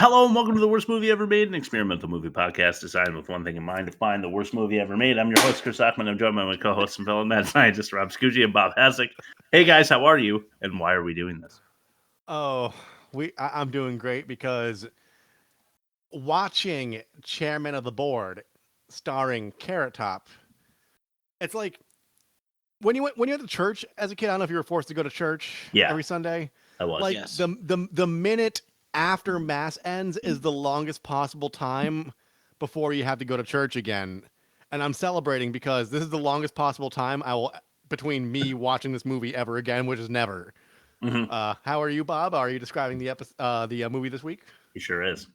Hello and welcome to the Worst Movie Ever Made, an experimental movie podcast designed with one thing in mind, to find the worst movie ever made. I'm your host, Chris Ackman. I'm joined by my co-hosts and fellow mad scientist, Rob Scucci and Bob Hasek. Hey guys, how are you? And why are we doing this? I'm doing great because watching Chairman of the Board starring Carrot Top, it's like when you went to church as a kid. I don't know if you were forced to go to church every Sunday. I was. Like Yes. the minute after mass ends is the longest possible time before you have to go to church again. And I'm celebrating because this is the longest possible time between me watching this movie ever again, which is never. Mm-hmm. How are you, Bob? Are you describing the movie this week? He sure is.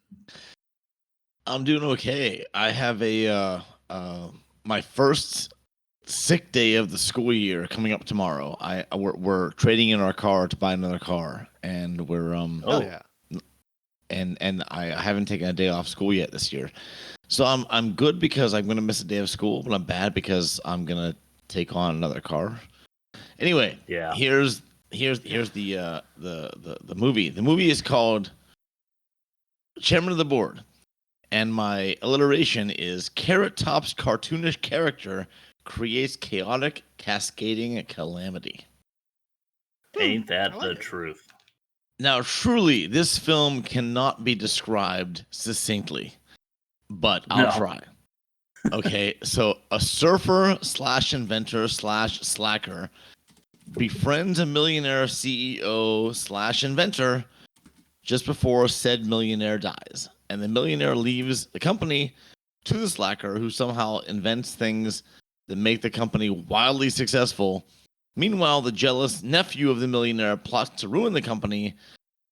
I'm doing okay. I have my first sick day of the school year coming up tomorrow. We're trading in our car to buy another car, and we're and I haven't taken a day off school yet this year. So I'm good because I'm going to miss a day of school, but I'm bad because I'm going to take on another car. Anyway, here's the movie. The movie is called Chairman of the Board, and my alliteration is Carrot Top's cartoonish character creates chaotic, cascading calamity. Ain't that the truth? Now, truly, this film cannot be described succinctly, but I'll try. Okay, so a surfer / inventor / slacker befriends a millionaire CEO / inventor just before said millionaire dies. And the millionaire leaves the company to the slacker, who somehow invents things that make the company wildly successful. Meanwhile, the jealous nephew of the millionaire plots to ruin the company,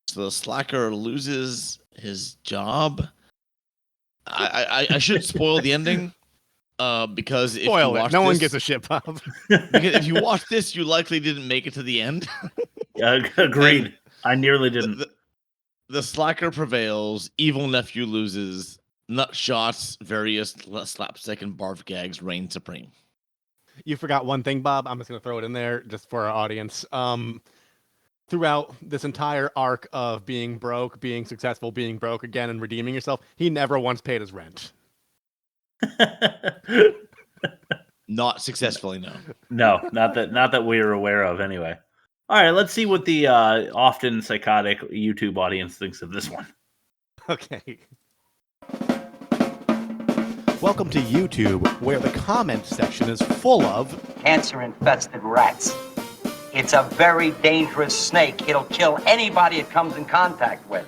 so the slacker loses his job. I should spoil the ending, because if you watch no one gives a shit, Bob. Because if you watch this, you likely didn't make it to the end. Agreed. And I nearly didn't. The slacker prevails, evil nephew loses, nut shots, various slapstick and barf gags reign supreme. You forgot one thing, Bob. I'm just going to throw it in there just for our audience. Throughout this entire arc of being broke, being successful, being broke again, and redeeming yourself, he never once paid his rent. Not successfully, no. No, not that we are aware of anyway. All right, let's see what the often psychotic YouTube audience thinks of this one. Okay. Welcome to YouTube, where the comment section is full of cancer-infested rats. It's a very dangerous snake. It'll kill anybody it comes in contact with.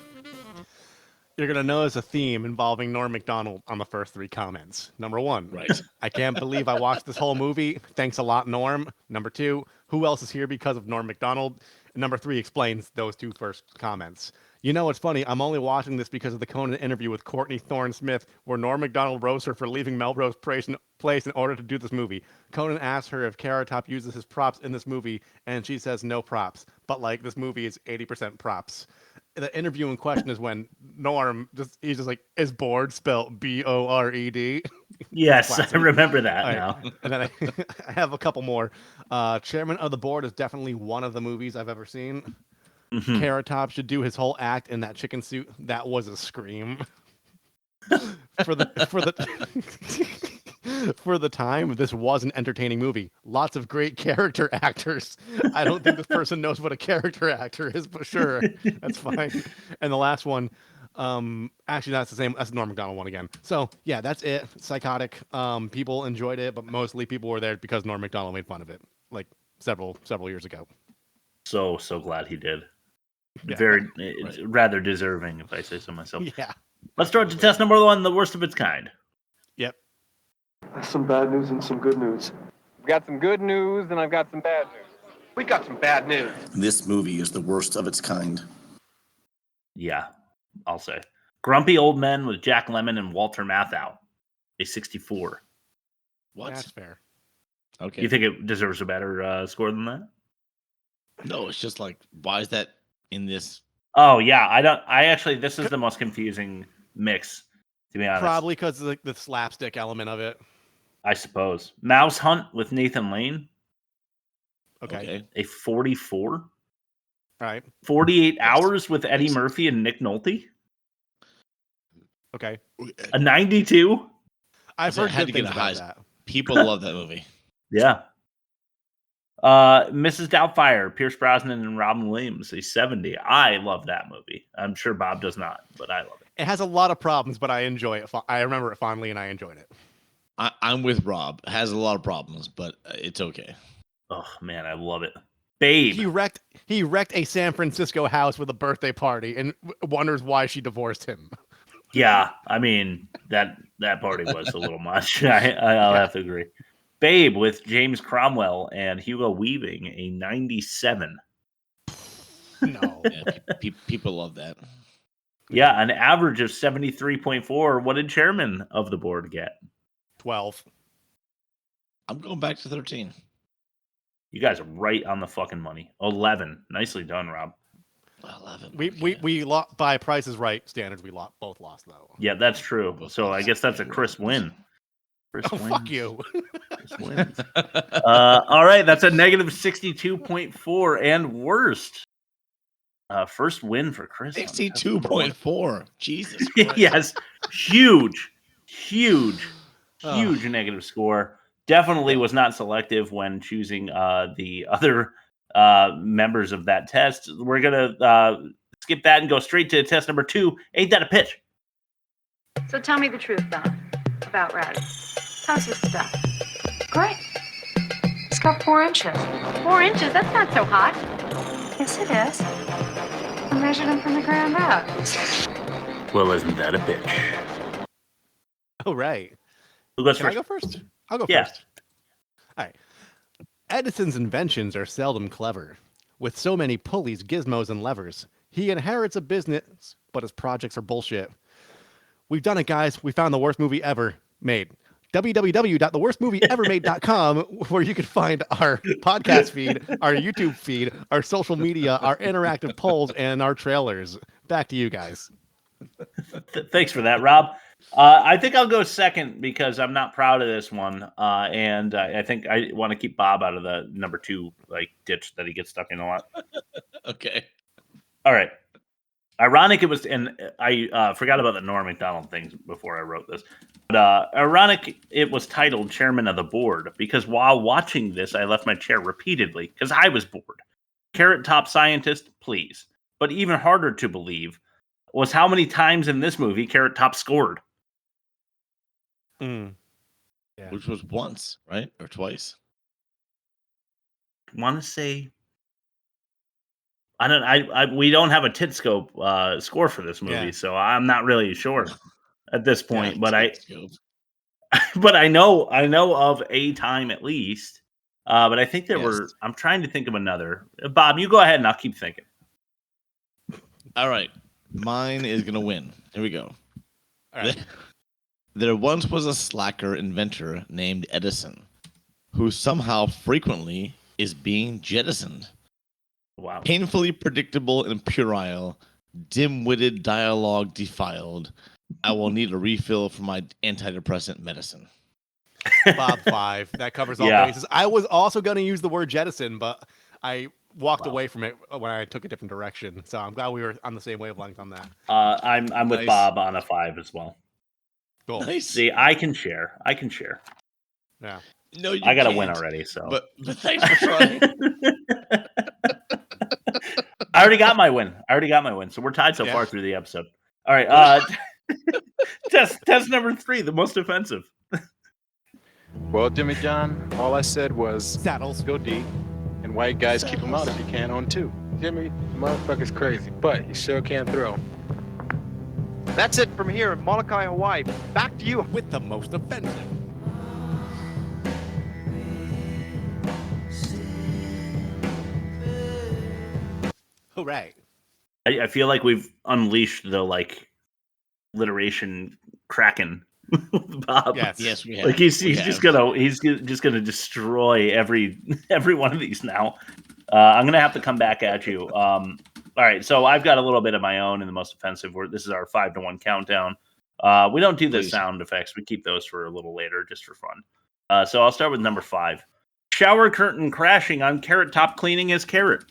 You're going to notice a theme involving Norm Macdonald on the first three comments. Number one, right? I can't believe I watched this whole movie. Thanks a lot, Norm. Number two, who else is here because of Norm Macdonald? And number three explains those two first comments. You know what's funny? I'm only watching this because of the Conan interview with Courtney Thorne-Smith, where Norm Macdonald roasts her for leaving Melrose Place in order to do this movie. Conan asks her if Carrot Top uses his props in this movie, and she says no props. But like, this movie is 80% props. The interview in question is when Norm he's just like, is bored spelled B-O-R-E-D? Yes, I remember that now. And then I have a couple more. Chairman of the Board is definitely one of the movies I've ever seen. Mm-hmm. Carrot Top should do his whole act in that chicken suit. That was a scream. For the time, this was an entertaining movie. Lots of great character actors. I don't think this person knows what a character actor is, but sure, that's fine. And the last one, actually that's the same. That's the Norm Macdonald one again. So yeah, that's it. Psychotic. People enjoyed it, but mostly people were there because Norm Macdonald made fun of it, like several years ago. So glad he did. Yeah, Very rather deserving, if I say so myself. Yeah. Let's start to test number one, the worst of its kind. Yep. Some bad news and some good news. I've got some good news and I've got some bad news. We got some bad news. This movie is the worst of its kind. Yeah, I'll say. Grumpy Old Men with Jack Lemmon and Walter Matthau. A 64. What? That's fair. Okay. You think it deserves a better score than that? No, it's just like, why is that in this? Oh, yeah. This is the most confusing mix, to be honest. Probably because of the slapstick element of it. I suppose. Mouse Hunt with Nathan Lane. Okay. A 44. All right. 48 Hours with Eddie Murphy and Nick Nolte. Okay. A 92? I've So it heard had good to get things a about high- that. People love that movie. Yeah. Mrs. Doubtfire, Pierce Brosnan and Robin Williams, a 70. I love that movie. I'm sure Bob does not, but I love it. It has a lot of problems, but I enjoy it. I remember it fondly, and I enjoyed it. I'm with Rob. It has a lot of problems, but it's okay. Oh man, I love it. Babe. He wrecked a San Francisco house with a birthday party and wonders why she divorced him. Yeah, I mean that party was a little much. I'll have to agree. Babe with James Cromwell and Hugo Weaving, a 97. No. Yeah, people love that. Yeah, an average of 73.4. What did chairman of the board get? 12. I'm going back to 13. You guys are right on the fucking money. 11. Nicely done, Rob. 11. We lost by Price is Right standards. We both lost though. Yeah, that's true. Both So I lost. guess that's a Chris win. Chris Oh, wins. fuck you. Chris wins. All right, that's a negative 62.4 and worst. First win for Chris. 62.4. Jesus Christ. Yes, huge negative score. Definitely was not selective when choosing the other members of that test. We're gonna skip that and go straight to test number 2. Ain't that a pitch? So tell me the truth, Don, about Ratty. How's this stuff? Great. It's got 4 inches. 4 inches? That's not so hot. Yes, it is. I measured him from the ground up. Well, isn't that a bitch? Oh, right. Who goes Can I first? go first? I'll go Yeah. first. All right. Edison's inventions are seldom clever. With so many pulleys, gizmos, and levers, he inherits a business, but his projects are bullshit. We've done it, guys. We found the worst movie ever made. www.theworstmovieevermade.com, where you can find our podcast feed, our YouTube feed, our social media, our interactive polls, and our trailers. Back to you guys. Thanks for that, Rob. I think I'll go second because I'm not proud of this one, and I think I want to keep Bob out of the number 2 ditch that he gets stuck in a lot. Okay. All right. Ironic it was, and I forgot about the Norm Macdonald things before I wrote this. But ironic it was titled Chairman of the Board because while watching this, I left my chair repeatedly because I was bored. Carrot Top Scientist, please. But even harder to believe was how many times in this movie Carrot Top scored. Yeah. Which was once, right? Or twice? Want to say we don't have a Titscope score for this movie, so I'm not really sure at this point. But I know of a time at least. But I think there were. I'm trying to think of another. Bob, you go ahead and I'll keep thinking. All right, mine is gonna win. Here we go. All right. There once was a slacker inventor named Edison, who somehow frequently is being jettisoned. Wow. Painfully predictable and puerile, dim-witted dialogue defiled. I will need a refill for my antidepressant medicine. Bob 5. That covers all bases. I was also going to use the word jettison, but I walked away from it when I took a different direction. So I'm glad we were on the same wavelength on that. I'm with Nice. Bob on a 5 as well. Cool. Nice. See, I can share. Yeah. No, you I got to can't. win already, so. But thanks for trying. I already got my win. So we're tied so far through the episode. All right. Test number 3, the most offensive. Well, Jimmy John, all I said was Saddles. go deep, and white guys keep them out if you can on 2. Jimmy, the motherfucker's crazy, but he sure can throw. That's it from here in Molokai, Hawaii. Back to you. With the most offensive. Hooray. I feel like we've unleashed the alliteration Kraken. Bob. Yes, we have. Like he's just gonna destroy every one of these now. I'm gonna have to come back at you. All right, so I've got a little bit of my own in the most offensive. This is our 5-1 countdown. We don't do the sound effects. We keep those for a little later, just for fun. So I'll start with number 5. Shower curtain crashing on Carrot Top cleaning his carrot.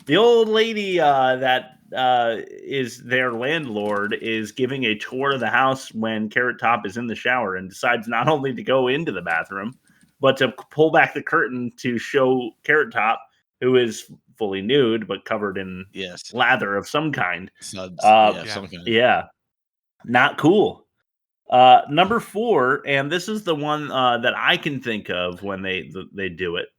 The old lady that is their landlord is giving a tour of the house when Carrot Top is in the shower and decides not only to go into the bathroom, but to pull back the curtain to show Carrot Top, who is fully nude but covered in lather of some kind. Suds. Some kind. Yeah, not cool. Number 4, and this is the one that I can think of when they do it.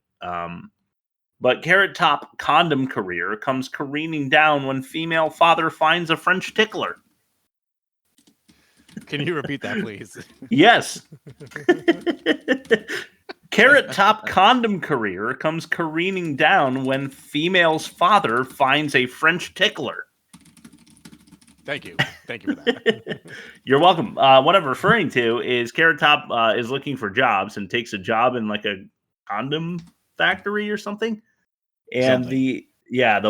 But Carrot Top condom career comes careening down when female father finds a French tickler. Can you repeat that, please? Yes. Carrot Top condom career comes careening down when female's father finds a French tickler. Thank you. Thank you for that. You're welcome. What I'm referring to is Carrot Top is looking for jobs and takes a job in like a condom factory or something. And the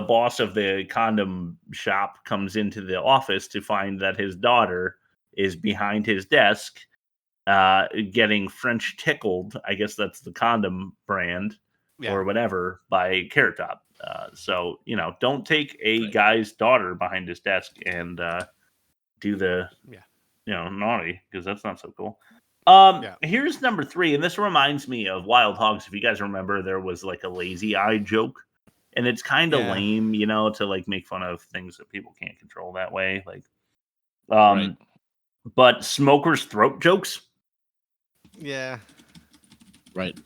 boss of the condom shop comes into the office to find that his daughter is behind his desk getting French tickled. I guess that's the condom brand or whatever by Carrot Top. So, don't take a guy's daughter behind his desk and do the, naughty, because that's not so cool. Here's number 3, and this reminds me of Wild Hogs. If you guys remember, there was like a lazy eye joke, and it's kind of lame, to like make fun of things that people can't control that way. Like, but smokers' throat jokes. Yeah. Right.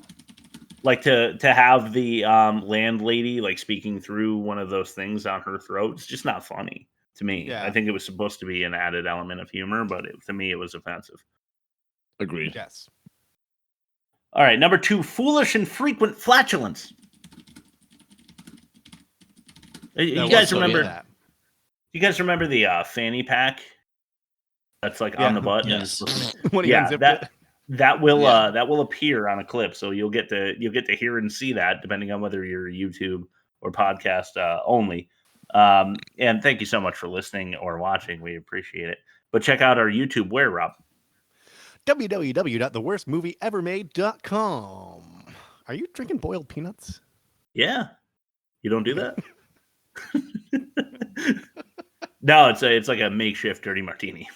Like to have the landlady like speaking through one of those things on her throat. It's just not funny to me. Yeah. I think it was supposed to be an added element of humor, but to me it was offensive. Agreed. Yes. All right, number 2, foolish and frequent flatulence. You guys remember that? You guys remember the fanny pack that's like on the butt? Yes. That will appear on a clip, so you'll get to hear and see that depending on whether you're YouTube or podcast only. And thank you so much for listening or watching. We appreciate it. But check out our YouTube where, Rob? www.theworstmovieevermade.com. Are you drinking boiled peanuts? Yeah. You don't do that? No, it's like a makeshift dirty martini.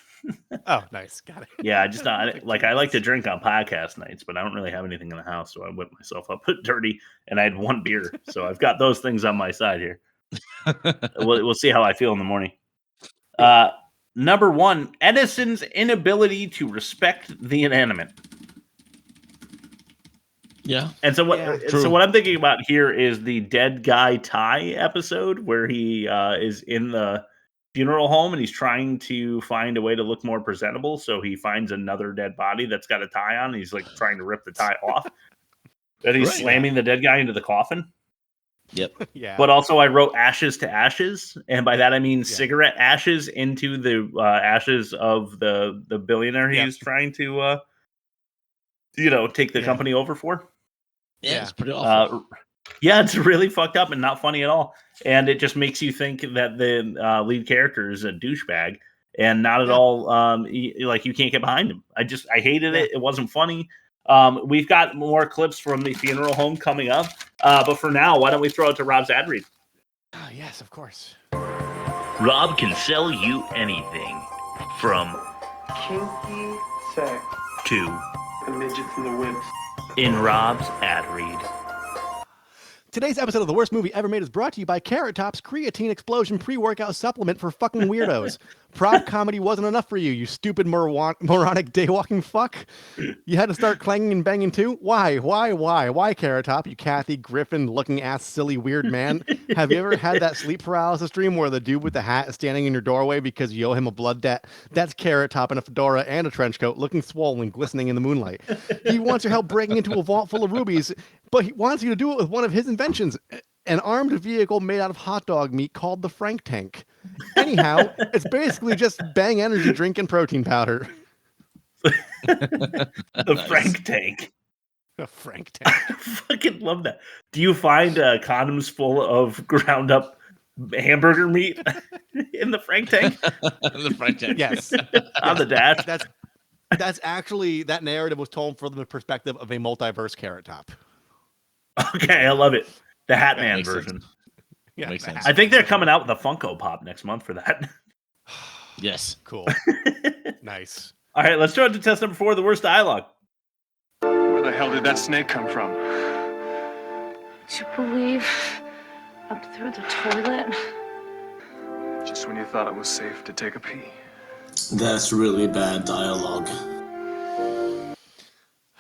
Oh, nice. Got it. Yeah, I like to drink on podcast nights, but I don't really have anything in the house, so I whip myself up dirty, and I had 1 beer, so I've got those things on my side here. We'll see how I feel in the morning. Number 1, Edison's inability to respect the inanimate. Yeah. And so what I'm thinking about here is the Dead Guy Tie episode where he is in the funeral home and he's trying to find a way to look more presentable. So he finds another dead body that's got a tie on. And he's like trying to rip the tie off. And he's slamming the dead guy into the coffin. Yep. Yeah. But also I wrote ashes to ashes. And by that I mean cigarette ashes into the ashes of the billionaire he's trying to take the company over for. Yeah, it's pretty awful. It's really fucked up and not funny at all. And it just makes you think that the lead character is a douchebag and not at all like you can't get behind him. I hated it. It wasn't funny. We've got more clips from the funeral home coming up. But for now, why don't we throw it to Rob's ad read? Oh, yes, of course. Rob can sell you anything from Kinky sex to the midgets in the woods. In Rob's ad read. Today's episode of The Worst Movie Ever Made is brought to you by Carrot Top's Creatine Explosion Pre-Workout Supplement for fucking weirdos. Prop comedy wasn't enough for you, you stupid moronic day-walking fuck. You had to start clanging and banging too? Why, Carrot Top, you Kathy Griffin-looking ass silly weird man? Have you ever had that sleep paralysis dream where the dude with the hat is standing in your doorway because you owe him a blood debt? That's Carrot Top in a fedora and a trench coat, looking swollen, glistening in the moonlight. He wants your help breaking into a vault full of rubies, but he wants you to do it with one of his inventions, an armed vehicle made out of hot dog meat called the Frank Tank. Anyhow, it's basically just Bang energy drink and protein powder. The Frank Tank. A Frank Tank. I fucking love that. Do you find condoms full of ground up hamburger meat in the Frank Tank? The Frank Tank. Yes. On the dash? That's actually, that narrative was told from the perspective of a multiverse Carrot Top. Okay, I love it. The Hat Man version. Yeah, Makes sense. I think they're coming out with a Funko Pop next month for that. Yes. Cool. Nice. All right, let's throw it to test number 4, the worst dialogue. Where the hell did that snake come from? Would you believe up through the toilet? Just when you thought it was safe to take a pee. That's really bad dialogue.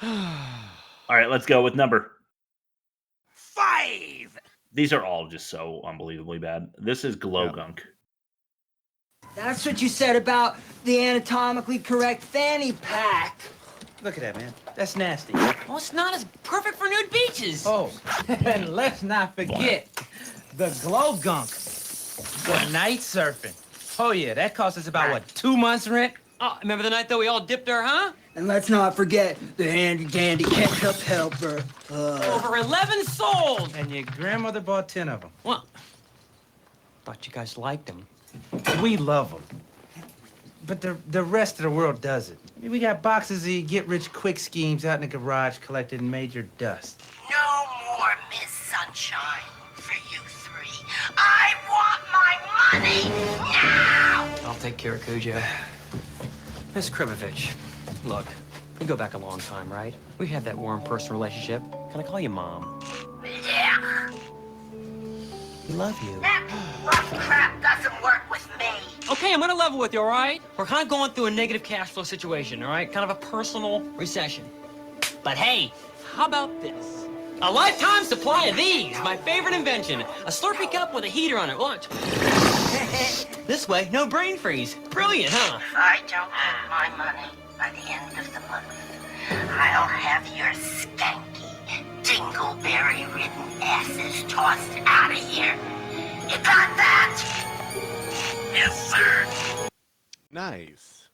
All right, let's go with number 5. These are all just so unbelievably bad. This is Glow Gunk. That's what you said about the anatomically correct fanny pack. Look at that, man. That's nasty. Well, it's not as perfect for nude beaches. Oh, and let's not forget the glow gunk for night surfing. Oh, yeah, that cost us about, what, 2 months' rent? Oh, remember the night that we all dipped our, huh? And let's not forget the handy-dandy ketchup helper. Over 11 sold! And your grandmother bought 10 of them. Well, thought you guys liked them. We love them. But the rest of the world doesn't. I mean, we got boxes of get-rich-quick schemes out in the garage collecting major dust. No more Miss Sunshine for you 3. I want my money now! I'll take care of Cujo. Miss Krivovich, look, we go back a long time, right? We had that warm personal relationship. Can I call you Mom? Yeah. We love you. That rough crap doesn't work with me. Okay, I'm gonna level with you, all right? We're kind of going through a negative cash flow situation, all right? Kind of a personal recession. But hey, how about this? A lifetime supply of these, my favorite invention. A Slurpee cup with a heater on it. Watch. This way, no brain freeze. Brilliant, huh? If I don't have my money by the end of the month, I'll have your skanky, dingleberry-ridden asses tossed out of here. You got that? Yes, sir. Nice.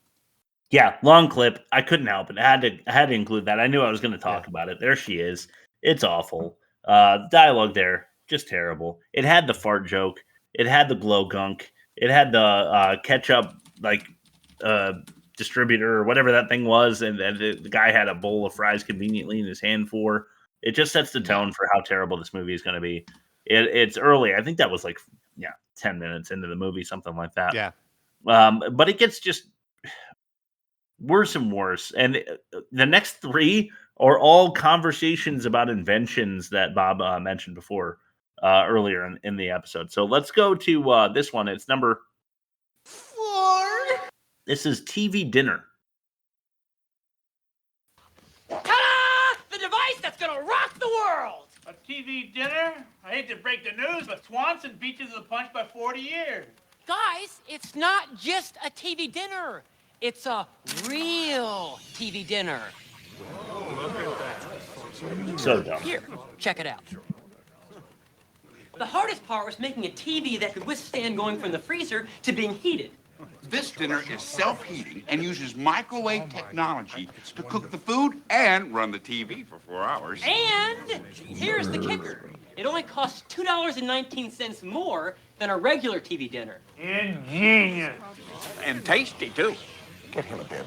Yeah, long clip. I couldn't help it. I had to include that. I knew I was going to talk about it. There she is. It's awful. Dialogue there, just terrible. It had the fart joke. It had the glow gunk. It had the ketchup distributor or whatever that thing was, and the guy had a bowl of fries conveniently in his hand for. It just sets the tone for how terrible this movie is going to be. It's early. I think that was 10 minutes into the movie, something like that. Yeah. But it gets just worse and worse. And the next 3 are all conversations about inventions that Bob mentioned before earlier in the episode. So let's go to this one. It's number 4. This is TV dinner. Ta-da! The device that's gonna rock the world! A TV dinner? I hate to break the news, but Swanson beat you to the punch by 40 years. Guys, it's not just a TV dinner. It's a real TV dinner. So dumb. Here, check it out. The hardest part was making a TV that could withstand going from the freezer to being heated. This dinner is self-heating and uses microwave technology to cook the food and run the TV for 4 hours. And here's the kicker. It only costs $2.19 more than a regular TV dinner. Ingenious. And tasty, too. Get him a bib.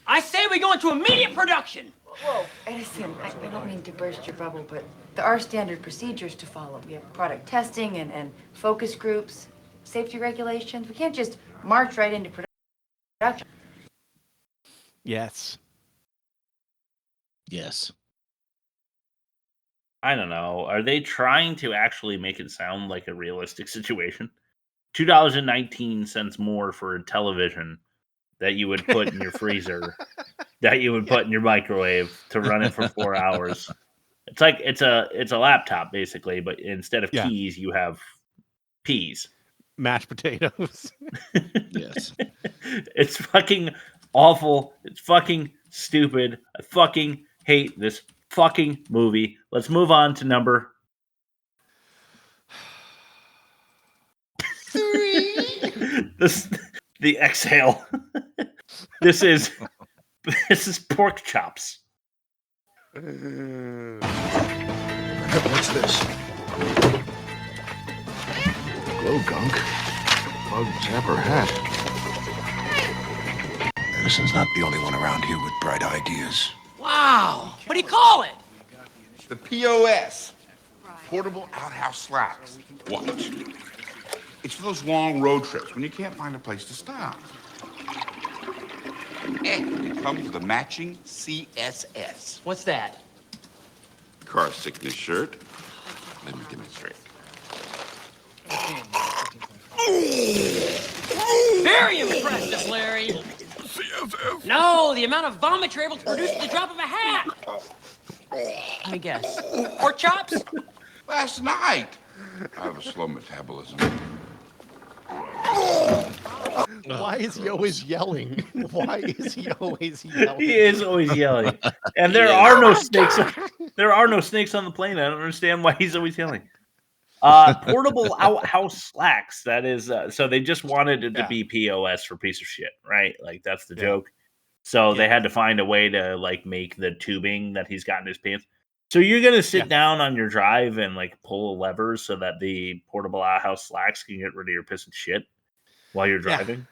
I say we go into immediate production. Whoa, Edison, I don't mean to burst your bubble, but there are standard procedures to follow. We have product testing and focus groups, safety regulations. We can't just march right into production. Yes. Yes. I don't know. Are they trying to actually make it sound like a realistic situation? $2.19 more for a television that you would put in your freezer, that you would put in your microwave to run it for 4 hours. It's like it's a laptop basically, but instead of keys, you have peas, mashed potatoes. Yes, it's fucking awful. It's fucking stupid. I fucking hate this fucking movie. Let's move on to number 3. The exhale. This is pork chops. What's this? Glow gunk. Bug zapper hat. Edison's not the only one around here with bright ideas. Wow. What do you call it? The POS. portable outhouse slacks. Watch. It's for those long road trips when you can't find a place to stop. And it comes with a matching CSS. What's that? Car sickness shirt. Let me demonstrate. Very impressive, Larry. No, the amount of vomit you're able to produce at the drop of a hat. Let me guess. Pork chops? Last night. I have a slow metabolism. Why is he always yelling? Why is he always yelling? He is always yelling. And there are no snakes. There are no snakes on the plane. I don't understand why he's always yelling. Portable outhouse slacks. That is, so they just wanted it to be POS for piece of shit, right? Like that's the joke. So they had to find a way to like make the tubing that he's got in his pants. So you're gonna sit down on your drive and like pull levers so that the portable outhouse slacks can get rid of your piss and shit while you're driving.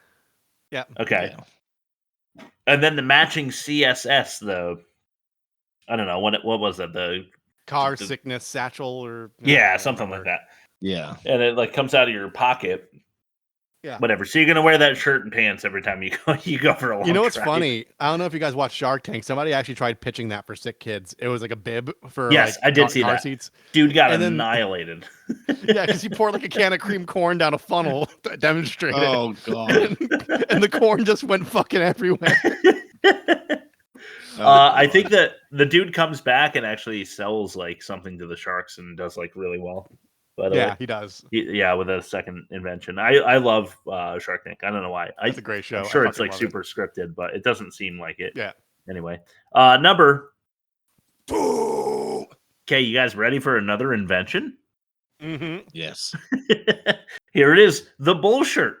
Yeah. Okay. Yeah. And then the matching CSS, though. I don't know what was it, the car sickness satchel or something like that. Yeah. And it like comes out of your pocket. Yeah. Whatever. So you're gonna wear that shirt and pants every time you go for a long You know what's drive. funny? I don't know if you guys watched Shark Tank. Somebody actually tried pitching that for sick kids. It was like a bib for I did see car that. seats. Dude got annihilated. Yeah, because he poured like a can of cream corn down a funnel to demonstrate it. Oh god. And the corn just went fucking everywhere. I think that the dude comes back and actually sells like something to the sharks and does like really well. But yeah, he does. With a second invention. I love Shark Tank. I don't know why. It's a great show. I'm sure it's like super scripted, but it doesn't seem like it. Yeah. Anyway, number 2. Okay, you guys ready for another invention? Mm-hmm. Yes. Here it is, the bullshirt.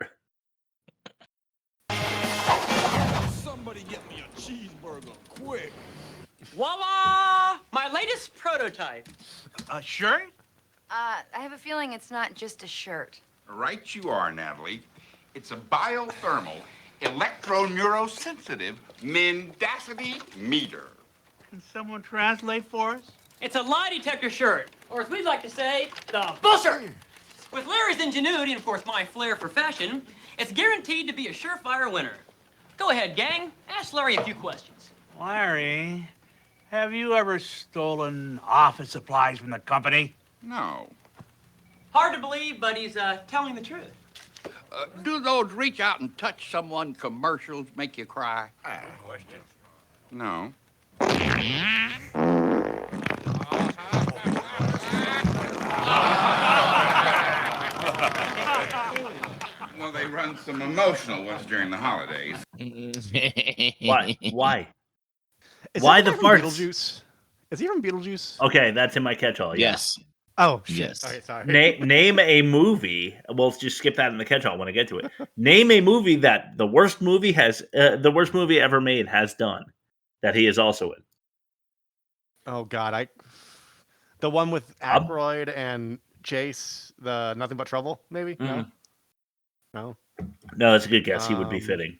Somebody get me a cheeseburger, quick. Voila! My latest prototype. A shirt? I have a feeling it's not just a shirt. Right you are, Natalie. It's a biothermal, electroneurosensitive mendacity meter. Can someone translate for us? It's a lie detector shirt, or as we'd like to say, the bullshirt. With Larry's ingenuity and, of course, my flair for fashion, it's guaranteed to be a surefire winner. Go ahead, gang. Ask Larry a few questions. Larry, have you ever stolen office supplies from the company? No. Hard to believe, but he's telling the truth. Do those reach out and touch someone commercials make you cry? I have a question. No. Well, they run some emotional ones during the holidays. Why? Why the farts? Beetlejuice? Is he from Beetlejuice? Okay, that's in my catch-all. Yeah. Yes. Oh, shit. Yes. Sorry. Name a movie. We'll just skip that in the catch-all when I get to it. Name a movie that the worst movie ever made has done that he is also in. Oh God, the one with Aykroyd and Chase, the Nothing But Trouble, maybe? Mm. No, that's a good guess. He would be fitting.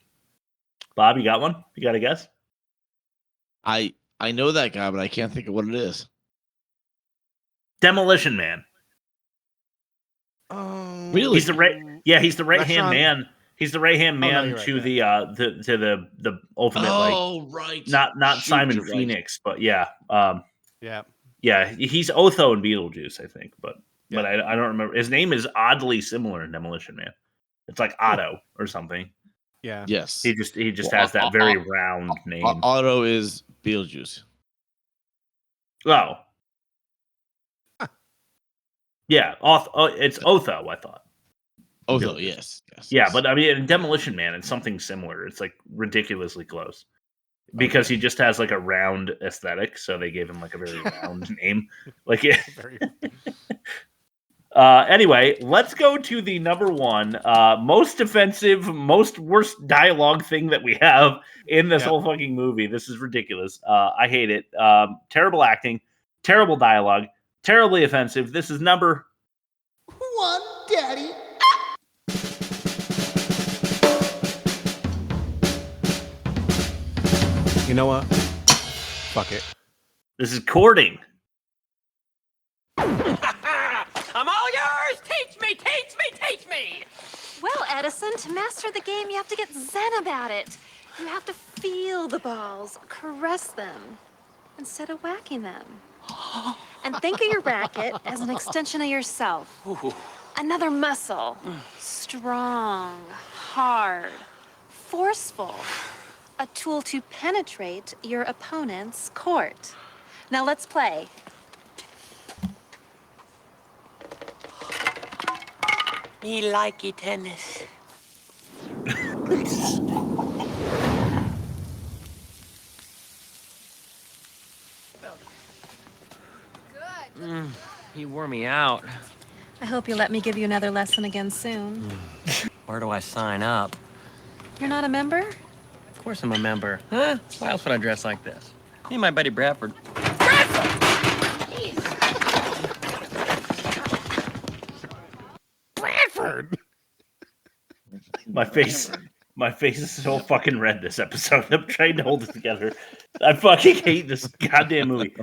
Bob, you got one? You got a guess? I know that guy, but I can't think of what it is. Demolition Man. Really? He's the right hand man. He's the right hand man right, to the ultimate. Right. Not Shoot, Simon you're right. Phoenix, but yeah. Yeah. He's Otho in Beetlejuice, I think, but I don't remember. His name is oddly similar in Demolition Man. It's like Otto or something. Yeah. Yes. He just has that very round name. Otto is Beetlejuice. Oh. Yeah, it's Otho, I thought. Otho, yes. Yeah, but I mean, in Demolition Man, it's something similar. It's like ridiculously close because he just has like a round aesthetic, so they gave him like a very round name. Like, yeah. Anyway, let's go to the number 1 most offensive, most worst dialogue thing that we have in this whole fucking movie. This is ridiculous. I hate it. Terrible acting, terrible dialogue, terribly offensive. This is number 1, Daddy. You know what? Fuck it. This is courting. Edison. To master the game, you have to get zen about it. You have to feel the balls, caress them, instead of whacking them. And think of your racket as an extension of yourself. Another muscle. Strong, hard, forceful. A tool to penetrate your opponent's court. Now let's play. Me likey tennis. You wore me out. I hope you'll let me give you another lesson again soon. Where do I sign up? You're not a member? Of course I'm a member. Huh? Why else would I dress like this? Me and my buddy Bradford. Bradford! My face is so fucking red this episode. I'm trying to hold it together. I fucking hate this goddamn movie.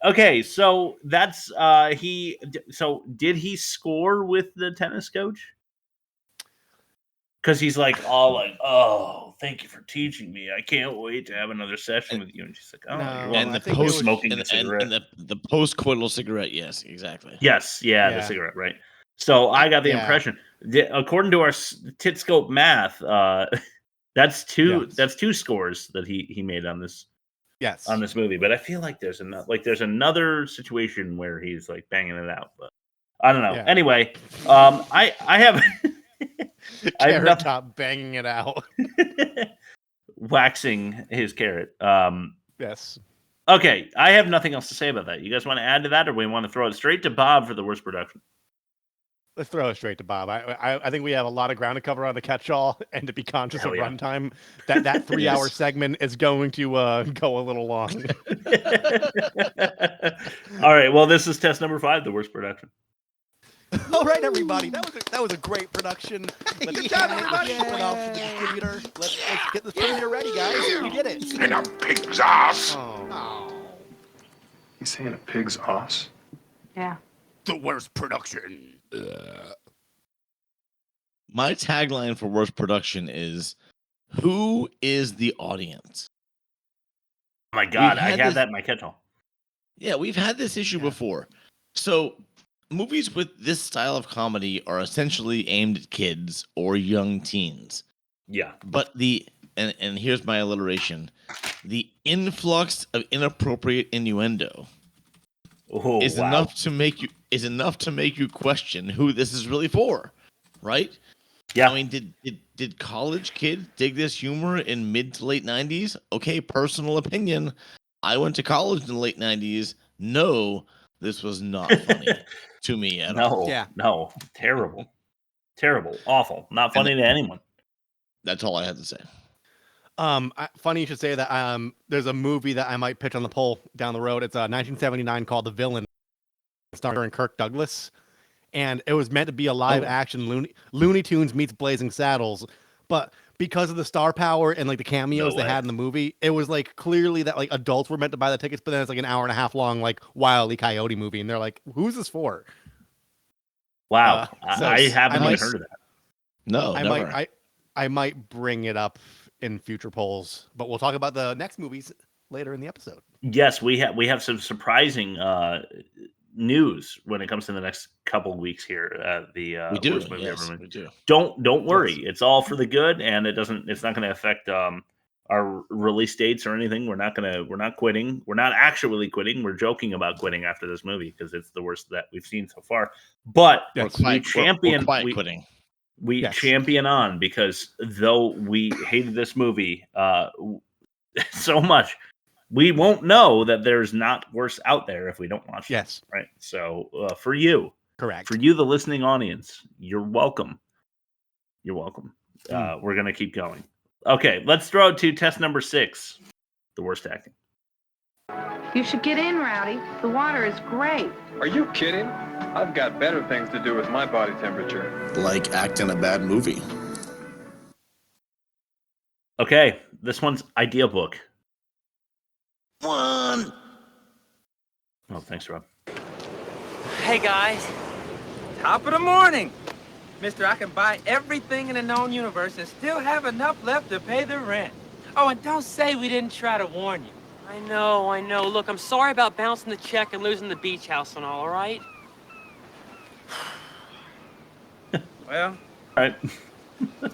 Okay, so that's So did he score with the tennis coach? Because he's like all like, "Oh, thank you for teaching me. I can't wait to have another session with you." And she's like, "Oh, No, and the post smoking the cigarette, and the post-coital cigarette. Yes, exactly. yes, yeah, the cigarette, right?" So I got the impression, according to our Titscope math, that's two scores that he made on this. Yes, on this movie. But I feel like there's another situation where he's like banging it out, but I don't know. Yeah. Anyway, I have Carrot Top banging it out, waxing his carrot. Yes. Okay, I have nothing else to say about that. You guys want to add to that, or we want to throw it straight to Bob for the worst production? Let's throw it straight to Bob. I think we have a lot of ground to cover on the catch-all, and to be conscious of runtime, that 3-hour segment is going to go a little long. All right. Well, this is test number 5, the worst production. All right, everybody. That was a great production. Let's Good job, everybody. ship it off to the distributor. Let's get this premiere ready, guys. We did it. In a pig's ass. Oh. You saying a pig's ass? Yeah. The worst production. My tagline for worst production is, "Who is the audience?" Oh my God, I had that in my catch-all. Yeah, we've had this issue before. So movies with this style of comedy are essentially aimed at kids or young teens. Yeah. But and here's my alliteration, the influx of inappropriate innuendo is enough to make you question who this is really for, right? Yeah. I mean, did college kids dig this humor in mid to late 90s? Okay, personal opinion. I went to college in the late 90s. No, this was not funny to me at all. No, terrible, awful, not funny to anyone. That's all I had to say. Funny you should say that. There's a movie that I might pitch on the poll down the road. It's 1979 called The Villain, starring Kirk Douglas, and it was meant to be a live action Looney Tunes meets Blazing Saddles, but because of the star power and like the cameos they had in the movie, it was like clearly that like adults were meant to buy the tickets, but then it's like an hour and a half long like Wile E. Coyote movie, and they're like, "Who's this for?" Wow, So I haven't even heard of that. No, never. I might bring it up in future polls, but we'll talk about the next movies later in the episode. Yes, we have some surprising news when it comes to the next couple weeks here. We do. Don't worry, it's all for the good, and it's not going to affect our release dates or anything. We're not quitting. We're not actually quitting. We're joking about quitting after this movie because it's the worst that we've seen so far. But we champion quitting. We champion on, because though we hated this movie so much, we won't know that there's not worse out there if we don't watch it. Yes. Right. So for you, correct. For you, the listening audience, you're welcome. You're welcome. We're going to keep going. Okay, let's throw it to test number 6, the worst acting. You should get in, Rowdy. The water is great. Are you kidding? I've got better things to do with my body temperature. Like act in a bad movie. Okay, this one's Idea Book. 1. Oh, thanks, Rob. Hey guys, top of the morning. Mister, I can buy everything in the known universe and still have enough left to pay the rent. Oh, and don't say we didn't try to warn you. I know. Look, I'm sorry about bouncing the check and losing the beach house and all right? Well, All right.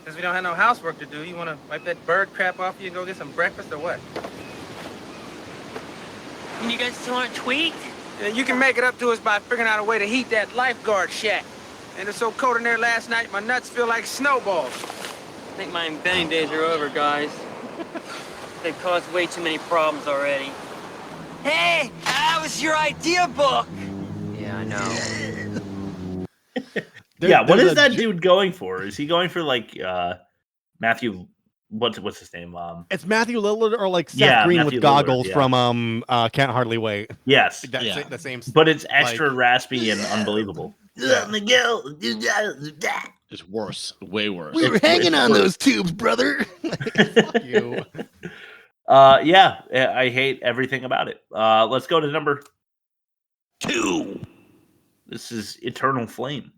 since we don't have no housework to do, you want to wipe that bird crap off you and go get some breakfast or what? And you guys still aren't tweaked? Yeah, you can make it up to us by figuring out a way to heat that lifeguard shack. And it's so cold in there last night, my nuts feel like snowballs. I think my inventing days are over, guys. They've caused way too many problems already. Hey, that was your idea book. Yeah, I know. What is that dude going for? Is he going for like Matthew? What's his name? It's Matthew Lillard or like Seth Green Matthew with goggles Lillard, from Can't Hardly Wait. Yes, The same. But it's extra raspy and unbelievable. Yeah. It's worse, way worse. We were hanging on those tubes, brother. Fuck you. I hate everything about it. Let's go to number 2. This is Eternal Flame.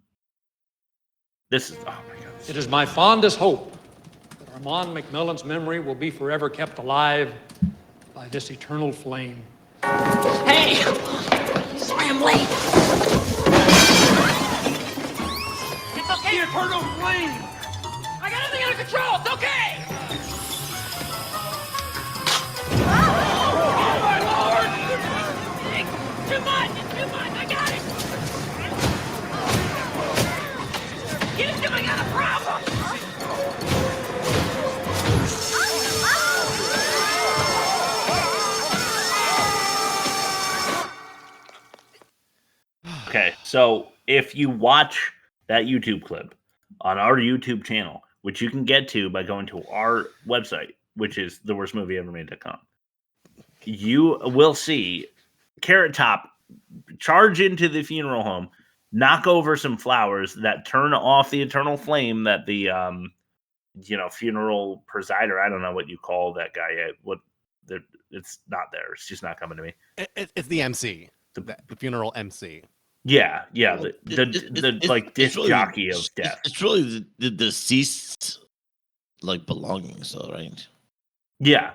This is, oh my God. It is my fondest hope that Armand McMillan's memory will be forever kept alive by this eternal flame. Hey! Sorry I'm late. It's okay, eternal flame! I got everything under control, it's okay! Oh my lord! It's too much, I got it! Houston, we got a problem! Okay, so if you watch that YouTube clip on our YouTube channel, which you can get to by going to our website, which is theworstmovieevermade.com, you will see Carrot Top charge into the funeral home, knock over some flowers that turn off the eternal flame that the funeral presider, I don't know what you call that guy. It's not there. It's just not coming to me. It's the MC, the funeral MC. Yeah, the like disc jockey of death. It's really the deceased like belongings, though, right? Yeah,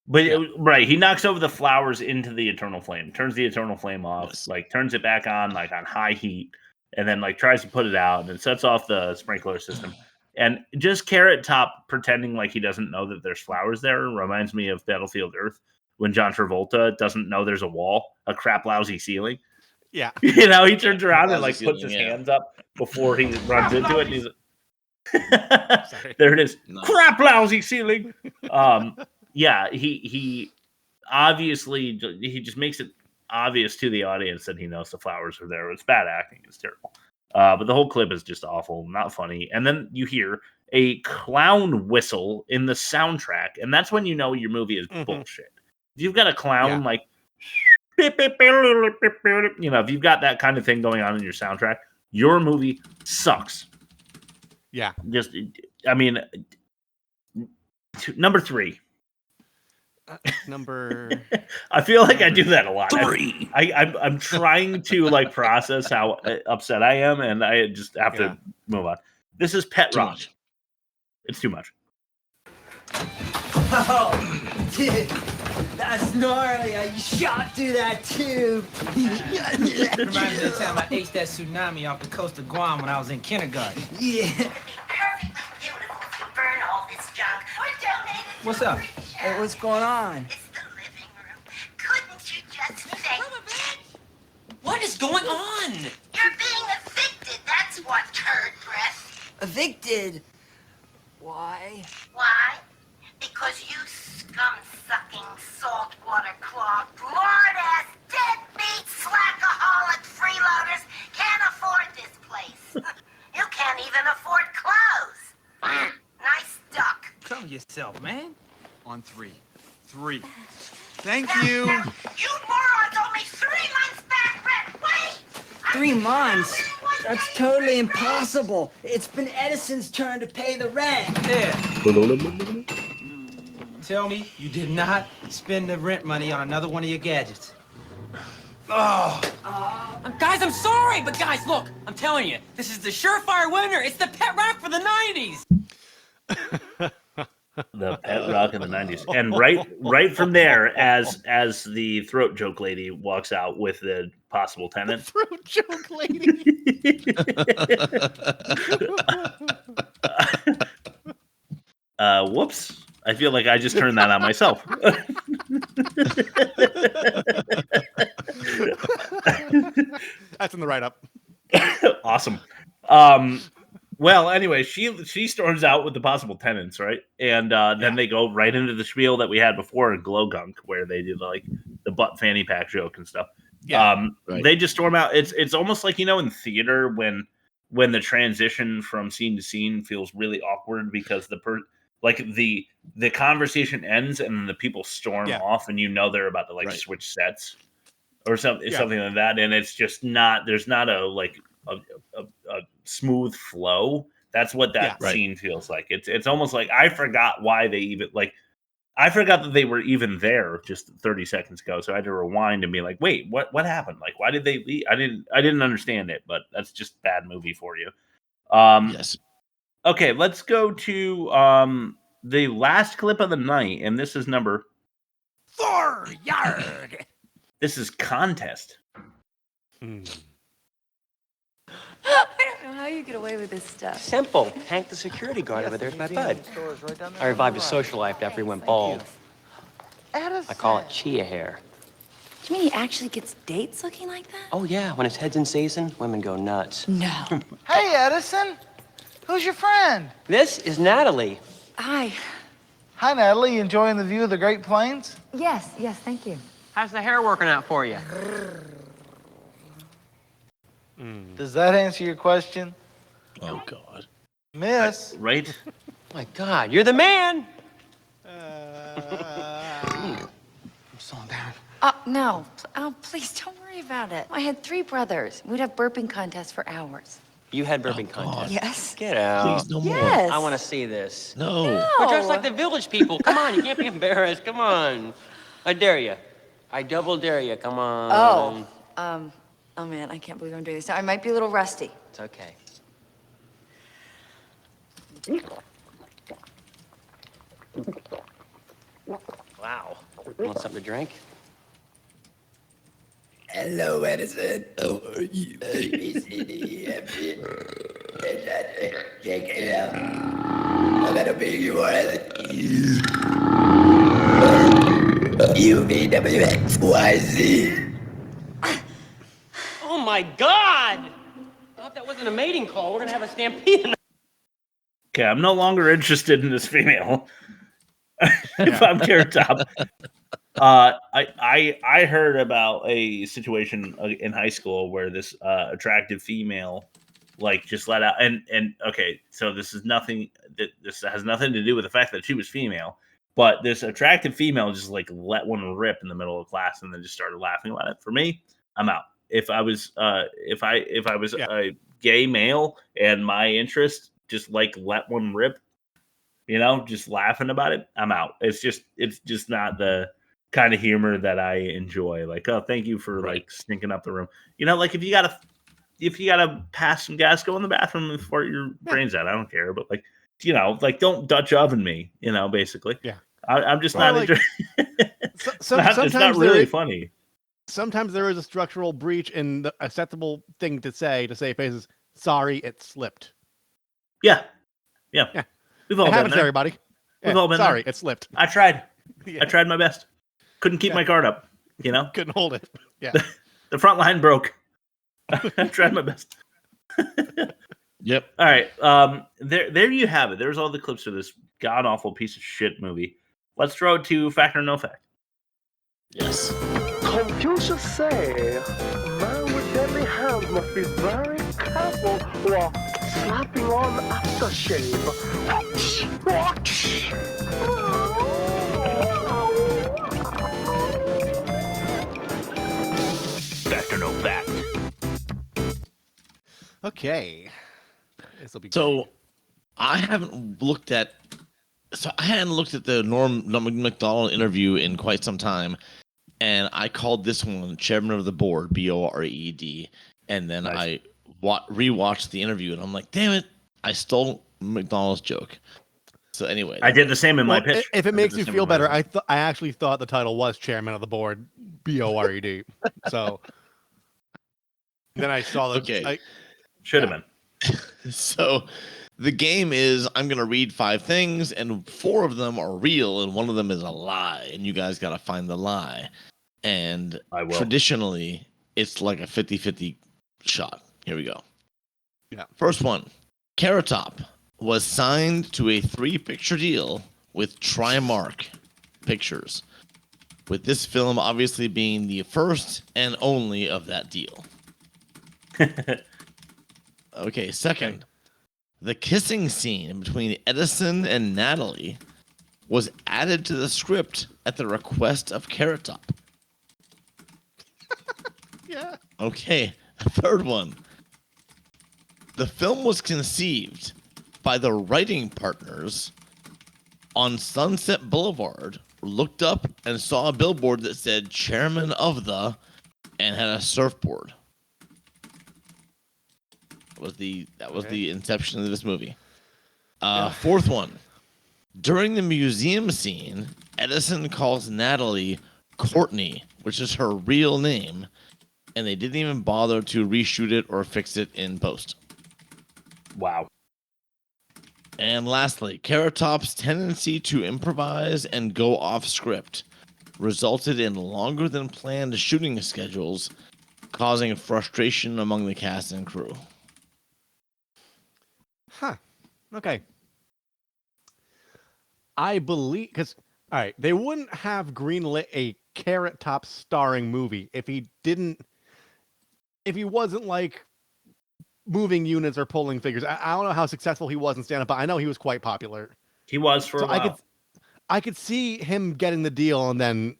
but right, he knocks over the flowers into the eternal flame, turns the eternal flame off, like turns it back on like on high heat, and then like tries to put it out, and it sets off the sprinkler system. And just Carrot Top pretending like he doesn't know that there's flowers there reminds me of Battlefield Earth when John Travolta doesn't know there's a wall, a crap lousy ceiling. Yeah. He turns around and like puts his hands up before he runs into it. And he's there it is. No. Crap lousy ceiling. He obviously he just makes it obvious to the audience that he knows the flowers are there. It's bad acting. It's terrible. But the whole clip is just awful, not funny. And then you hear a clown whistle in the soundtrack, and that's when you know your movie is bullshit. If you've got a clown like if you've got that kind of thing going on in your soundtrack, your movie sucks. Yeah. Just, I mean, number 3. I feel like I do that a lot. 3. I'm trying to like process how upset I am, and I just have to move on. This is Pet Rock. It's too much. Oh, dude. That's gnarly. You shot through that tube. Reminds me of the time I aced that tsunami off the coast of Guam when I was in kindergarten. Yeah. Perfectly beautiful if you burn all this junk or donate it. What's up? Hey, what's going on? It's the living room. Couldn't you just say? What is going on? You're being evicted, that's what, turd breath. Evicted? Why? Why? Because you scum-sucking, saltwater-clogged, lard-ass, deadbeat, slackaholic freeloaders can't afford this place. You can't even afford clothes. Nice duck. Cover yourself, man. On 3. 3. Thank you. You morons owe me 3 months back rent. Wait! 3 months? That's totally impossible. It's been Edison's turn to pay the rent. Yeah. Tell me you did not spend the rent money on another one of your gadgets. Guys, I'm sorry, but guys, look, I'm telling you, this is the surefire winner. It's the pet rock for the 90s. The pet rock in the 90s. And right from there, as the throat joke lady walks out with the possible tenant. Throat joke lady. Whoops. I feel like I just turned that on myself. That's in the write-up. Awesome. Well, anyway, she storms out with the possible tenants, right? And then they go right into the spiel that we had before in Glow Gunk, where they did like the butt fanny pack joke and stuff. Yeah, They just storm out. It's almost like, in theater when the transition from scene to scene feels really awkward because the conversation ends and then the people storm off and they're about to switch sets or something like that, and it's just not there's not a smooth flow. That's what that scene feels like. It's almost like I forgot why they even I forgot that they were even there just 30 seconds ago, so I had to rewind and be like, wait, what happened? Like, why did they leave? I didn't understand it, but that's just bad movie for you. Yes. Okay, let's go to the last clip of the night, and this is number 4 yard. This is Contest. I don't know how you get away with this stuff. Simple. Hank, the security guard over there, is my bud. I revived his social life after he went bald. I call it chia hair. Do you mean he actually gets dates looking like that? Oh, yeah. When his head's in season, women go nuts. No. Hey, Edison. Who's your friend? This is Natalie. Hi. Hi, Natalie. You enjoying the view of the Great Plains? Yes, thank you. How's the hair working out for you? Does that answer your question? Oh, God. Miss. Right? My God, you're the man. I'm so down. No. Oh, please don't worry about it. I had 3 brothers. We'd have burping contests for hours. You had burping contest. Yes. Get out. Please, no more. Yes. I want to see this. No. We're dressed like the village people. Come on, you can't be embarrassed. Come on. I dare you. I double dare you. Come on. Oh man, I can't believe I'm doing this. Now, I might be a little rusty. It's okay. Wow. Want something to drink? Hello, Edison. How are you? Check it out. I got a big one. UVWXYZ. Oh my God! I hope that wasn't a mating call. We're gonna have a stampede. Okay, I'm no longer interested in this female. If I'm Carrot Top. I heard about a situation in high school where this attractive female just let out and okay, so this has nothing to do with the fact that she was female, but this attractive female just let one rip in the middle of class and then just started laughing about it. For me, I'm out. If I was a gay male and my interest just let one rip, just laughing about it, I'm out. It's just not the kind of humor that I enjoy. Oh, thank you for stinking up the room. If you gotta pass some gas, go in the bathroom and fart your brains out. I don't care, but don't Dutch oven me. Basically. Yeah. I'm just not. It's not really funny. Sometimes there is a structural breach in the acceptable thing to say faces. Sorry, it slipped. Yeah. We've all it been happens there. To everybody. We've all been sorry, there. It slipped. I tried. Yeah. I tried my best. Couldn't keep my guard up. Couldn't hold it. Yeah. The front line broke. I tried my best. Yep. All right. There you have it. There's all the clips of this god awful piece of shit movie. Let's throw it to fact or no fact. Yes. Confucius say, man with deadly hands must be very careful while slapping on aftershave. Fact or no fact? Okay. This will be so great. I hadn't looked at the Norm MacDonald interview in quite some time. and I called this one Chairman of the Board, BORED, and then Nice. I rewatched the interview, and I'm like, damn it, I stole McDonald's joke. So anyway, I did the same in my pitch. If it makes you feel better, I I actually thought the title was Chairman of the Board, BORED. So then I saw the okay. Should have been. So the game is I'm going to read 5 things, and 4 of them are real, and 1 of them is a lie, and you guys got to find the lie. And traditionally, it's like a 50-50 shot. Here we go. Yeah. First one. Carrot Top was signed to a 3-picture deal with Trimark Pictures, with this film obviously being the first and only of that deal. Okay, second. The kissing scene between Edison and Natalie was added to the script at the request of Carrot Top. Yeah. Okay, third one. The film was conceived by the writing partners on Sunset Boulevard, looked up and saw a billboard that said Chairman of the, and had a surfboard. That was the inception of this movie. Fourth one. During the museum scene, Edison calls Natalie Courtney, which is her real name, and they didn't even bother to reshoot it or fix it in post. Wow. And lastly, Carrot Top's tendency to improvise and go off script resulted in longer than planned shooting schedules, causing frustration among the cast and crew. Huh. Okay. I believe, because, all right, they wouldn't have greenlit a Carrot Top starring movie if he wasn't like moving units or pulling figures. I don't know how successful he was in stand-up, but I know he was quite popular. He was for a while. I could see him getting the deal, and then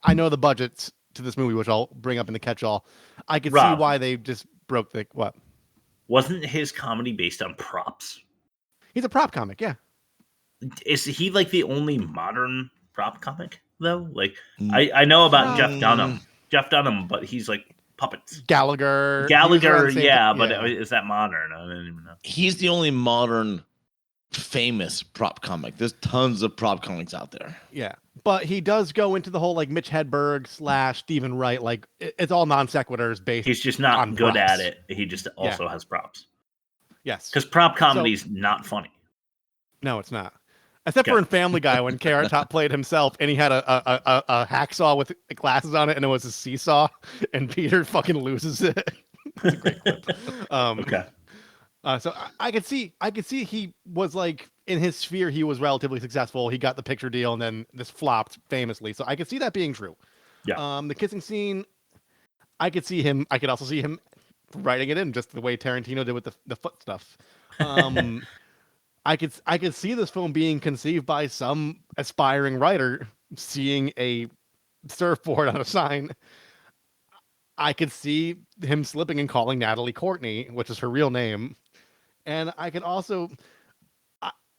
I know the budgets to this movie, which I'll bring up in the catch-all. I could see why they just broke the what. Wasn't his comedy based on props? He's a prop comic, yeah. Is he like the only modern prop comic though? Like I know about Jeff Dunham, but he's like puppets. Gallagher, yeah, but is that modern? I don't even know. He's the only modern famous prop comic. There's tons of prop comics out there. Yeah, but he does go into the whole like Mitch Hedberg / Stephen Wright. Like it's all non sequiturs based. He's just not good at it. He just also has props. Yes, because prop comedy's not funny. No, it's not. Except for in Family Guy when Carrot Top played himself and he had a hacksaw with glasses on it and it was a seesaw and Peter fucking loses it. It's a great clip. Okay. So I could see he was like in his sphere he was relatively successful. He got the picture deal and then this flopped famously. So I could see that being true. Yeah. The kissing scene, I could also see him writing it in just the way Tarantino did with the foot stuff. I could see this film being conceived by some aspiring writer seeing a surfboard on a sign. I could see him slipping and calling Natalie Courtney, which is her real name. And I could also,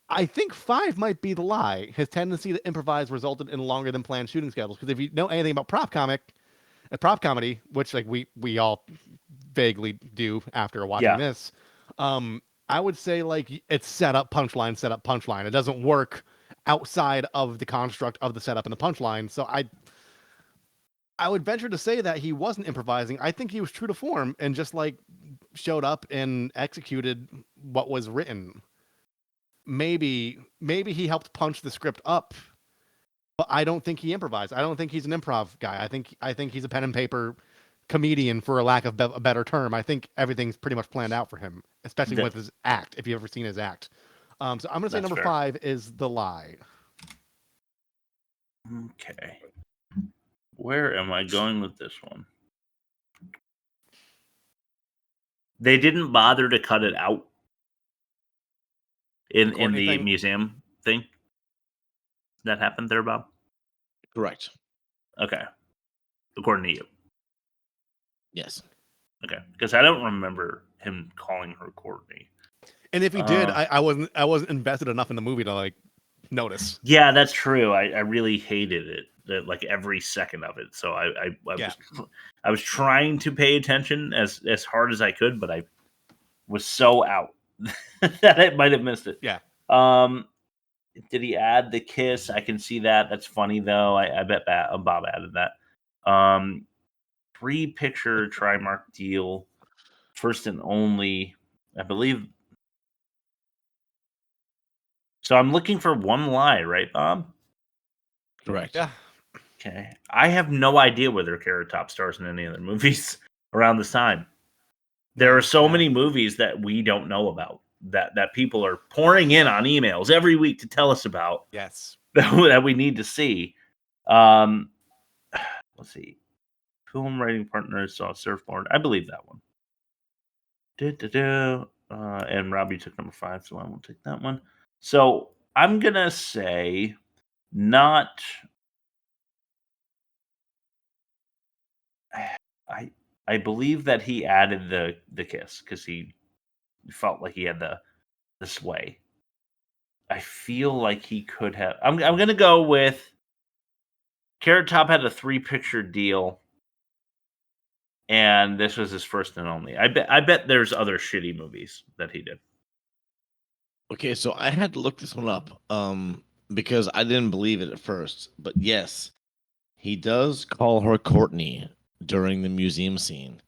I think 5 might be the lie. His tendency to improvise resulted in longer than planned shooting schedules. Because if you know anything about prop comedy, which like we all vaguely do after watching this, I would say like it's set up punchline. It doesn't work outside of the construct of the setup and the punchline. So I would venture to say that he wasn't improvising. I think he was true to form and just like showed up and executed what was written. Maybe he helped punch the script up, but I don't think he improvised. I don't think he's an improv guy. I think he's a pen and paper comedian, for a lack of a better term. I think everything's pretty much planned out for him, especially with his act, if you've ever seen his act. So I'm going to say number 5 is The Lie. Okay. Where am I going with this one? They didn't bother to cut it out in the museum thing that happened there, Bob? Correct. Okay. According to you. Yes. Okay. Because I don't remember him calling her Courtney. And if he did, I wasn't invested enough in the movie to like notice. Yeah, that's true. I really hated it. like every second of it. So I was trying to pay attention as hard as I could, but I was so out that I might have missed it. Yeah. Did he add the kiss? I can see that. That's funny though. I bet that Bob added that. 3-picture Trimark deal, first and only, I believe. So I'm looking for one lie, right, Bob? Correct. Yeah. Okay. I have no idea whether Carrot Top stars in any other movies around this time. There are so many movies that we don't know about that people are pouring in on emails every week to tell us about. Yes. That we need to see. Let's see. Film writing partners saw Surfboard. I believe that one. And Robbie took number 5, so I won't take that one. So I'm gonna say not. I believe that he added the kiss because he felt like he had the sway. I feel like he could have. I'm gonna go with Carrot Top had a 3-picture deal, and this was his first and only. I bet there's other shitty movies that he did. Okay, so I had to look this one up because I didn't believe it at first. But yes, he does call her Courtney during the museum scene.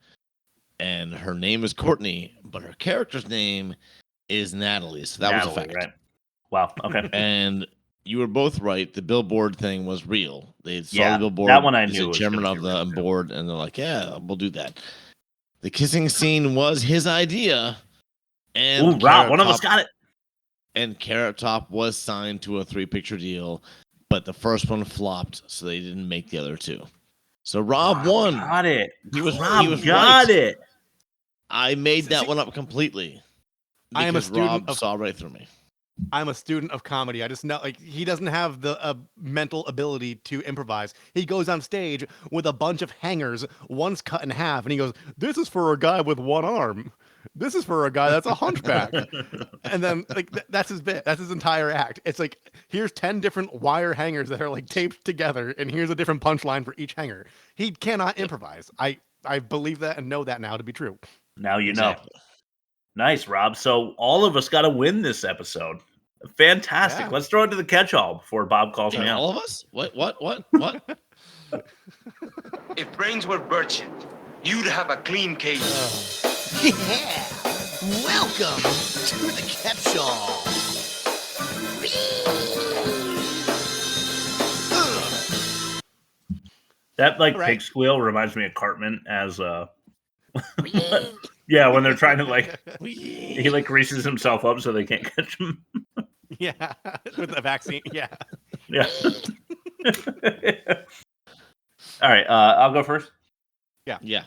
And her name is Courtney, but her character's name is Natalie. So that was a fact. Right? Wow. Okay. And you were both right. The billboard thing was real. They saw Yeah, the billboard. that one I he's knew the was chairman gonna of be the board, and they're like, "Yeah, we'll do that." The kissing scene was his idea, and Ooh, Rob, Carrot one of us Top- got it. And Carrot Top was signed to a 3-picture deal, but the first one flopped, so they didn't make the other 2. So Rob won. Got it. He was Rob right. got it. I made that one up completely. I am a because student Rob of- saw right through me. I'm a student of comedy. I just know, like, he doesn't have the mental ability to improvise. He goes on stage with a bunch of hangers, one's cut in half, and he goes, "This is for a guy with one arm. This is for a guy that's a hunchback." And then, like, that's his bit. That's his entire act. It's like, here's 10 different wire hangers that are, like, taped together, and here's a different punchline for each hanger. He cannot improvise. I believe that and know that now to be true. Now you know. Nice, Rob. So all of us got to win this episode. Fantastic. Yeah. Let's throw it to the catch-all before Bob calls me out. All of us? What? If brains were birch, you'd have a clean case. Yeah! Welcome to the catch-all. That All right. pig squeal reminds me of Cartman as yeah, when they're trying to he greases himself up so they can't catch him. Yeah, with the vaccine. Yeah. Yeah. All right, I'll go first. Yeah.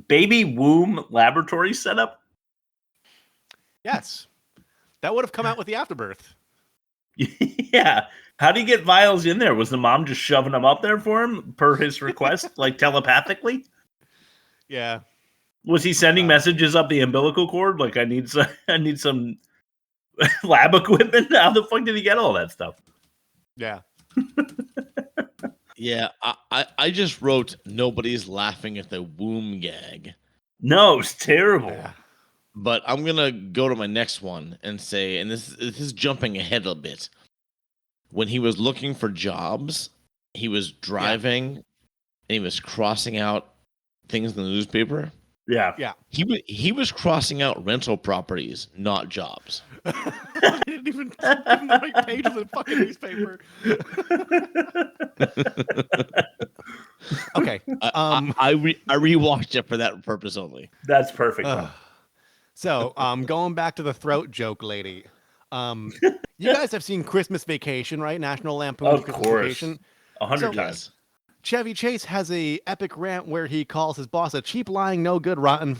Baby womb laboratory setup. Yes. That would have come out with the afterbirth. Yeah. How do you get vials in there? Was the mom just shoving them up there for him per his request, like telepathically? Yeah. Was he sending messages up the umbilical cord? Like, I need some lab equipment. How the fuck did he get all that stuff? Yeah. Yeah, I just wrote nobody's laughing at the womb gag. No, it's terrible. Yeah. But I'm gonna go to my next one and say, and this is jumping ahead a bit. When he was looking for jobs, he was driving and he was crossing out things in the newspaper. Yeah. Yeah. He was crossing out rental properties, not jobs. I didn't even give him the right page of the fucking newspaper. Okay. I rewatched it for that purpose only. That's perfect. So, going back to the throat joke lady. You guys have seen Christmas Vacation, right? National Lampoon's Of Christmas course. Vacation. 100 So- times. Chevy Chase has a epic rant where he calls his boss a cheap, lying, no good, rotten,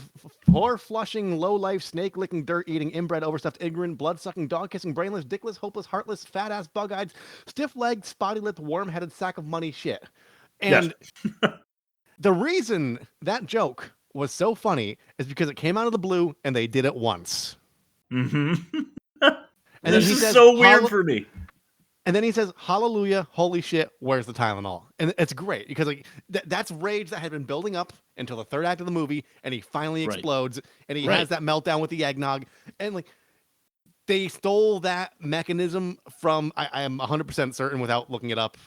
whore-flushing, low-life, snake-licking, dirt-eating, inbred, overstuffed, ignorant, blood-sucking, dog-kissing, brainless, dickless, hopeless, heartless, fat-ass, bug-eyed, stiff-legged, spotty-lipped, worm-headed sack of money shit. And the reason that joke was so funny is because it came out of the blue and they did it once. Mm-hmm. And then This he is says, so weird for me. And then he says, "Hallelujah, holy shit, where's the Tylenol?" And it's great because like that's rage that had been building up until the third act of the movie, and he finally explodes, and he has that meltdown with the eggnog, and like they stole that mechanism from. I am 100% certain without looking it up.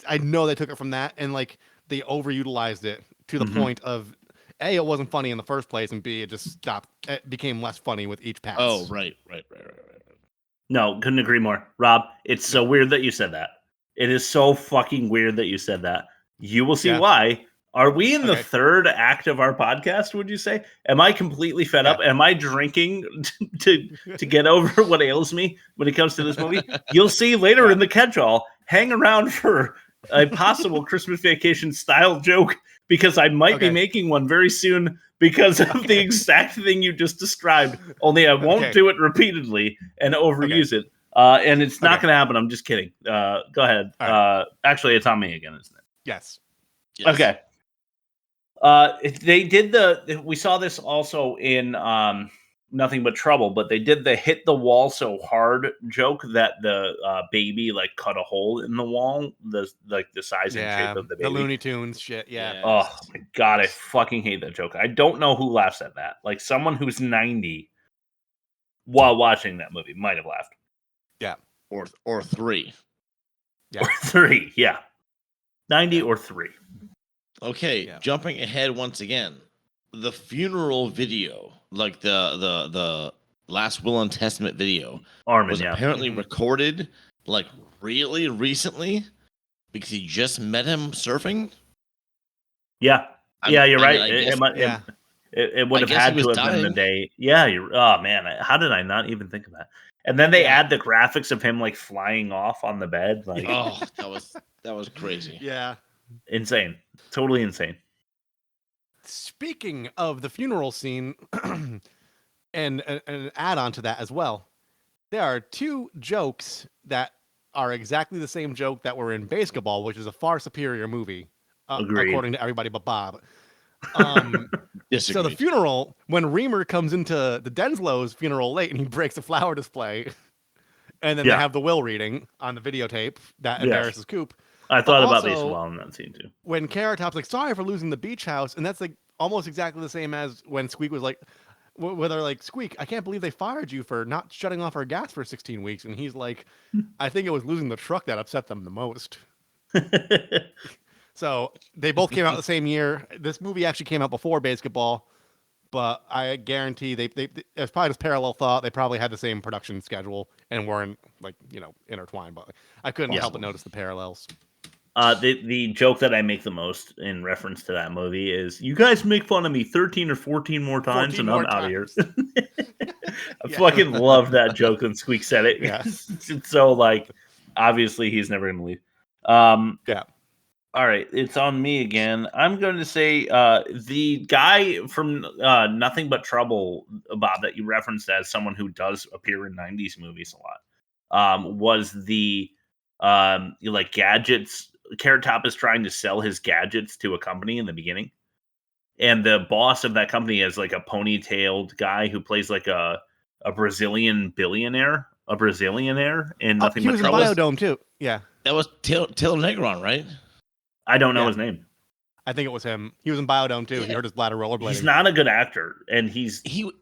I know they took it from that, and like they overutilized it to the point of A, it wasn't funny in the first place, and B, it just stopped. It became less funny with each pass. Oh, right. No, couldn't agree more. Rob, it's so weird that you said that. It is so fucking weird that you said that. You will see why. Are we in the third act of our podcast, would you say? Am I completely fed up? Am I drinking to get over what ails me when it comes to this movie? You'll see later in the catch-all. Hang around for a possible Christmas Vacation style joke because I might be making one very soon because of the exact thing you just described. Only I won't do it repeatedly and overuse it. And it's not going to happen. I'm just kidding. Go ahead. Actually, it's on me again, isn't it? Yes. Okay. They did we saw this also in Nothing But Trouble, but they did the hit the wall so hard joke that the baby like cut a hole in the wall, the size and shape of the baby. The Looney Tunes shit, Oh my god, I fucking hate that joke. I don't know who laughs at that. Like someone who's 90 while watching that movie might have laughed. Yeah. Or 3. Yeah. Or 3, yeah. 90 or 3. Okay, jumping ahead once again. The funeral video, like the Last Will and Testament video, was apparently recorded like really recently because he just met him surfing. Yeah, you're right. It would have guess had he to was have been the dying. day. Yeah, oh man, how did I not even think of that? And then they add the graphics of him like flying off on the bed. Like, oh, that was crazy. Yeah, insane, totally insane. Speaking of the funeral scene, and an add-on to that as well, there are 2 jokes that are exactly the same joke that were in Basketball, which is a far superior movie, according to everybody but Bob. So the funeral, when Reamer comes into the Denslow's funeral late and he breaks a flower display, and then they have the will reading on the videotape that embarrasses Coop. I thought about baseball in that scene too. When Carrot Top's like, "Sorry for losing the beach house," and that's like almost exactly the same as when Squeak was like, where they're like, "Squeak, I can't believe they fired you for not shutting off our gas for 16 weeks," and he's like, "I think it was losing the truck that upset them the most." So they both came out the same year. This movie actually came out before Basketball, but I guarantee it's probably just parallel thought. They probably had the same production schedule and weren't like intertwined. But I couldn't help but notice the parallels. The joke that I make the most in reference to that movie is, "You guys make fun of me 13 or 14 more times, and I'm out of here." I fucking love that joke when Squeak said it. Yeah. It's so like, obviously he's never gonna leave. Yeah. All right, it's on me again. I'm going to say the guy from Nothing But Trouble, Bob, that you referenced as someone who does appear in 90s movies a lot, was the like gadgets. Carrot Top is trying to sell his gadgets to a company in the beginning, and the boss of that company is like a ponytailed guy who plays like a Brazilian billionaire, in Nothing He But was in Trouble. Biodome too. Yeah. That was Taylor Negron, right? I don't know his name. I think it was him. He was in Biodome too. He hurt his bladder rollerblading. He's not a good actor, and he's rough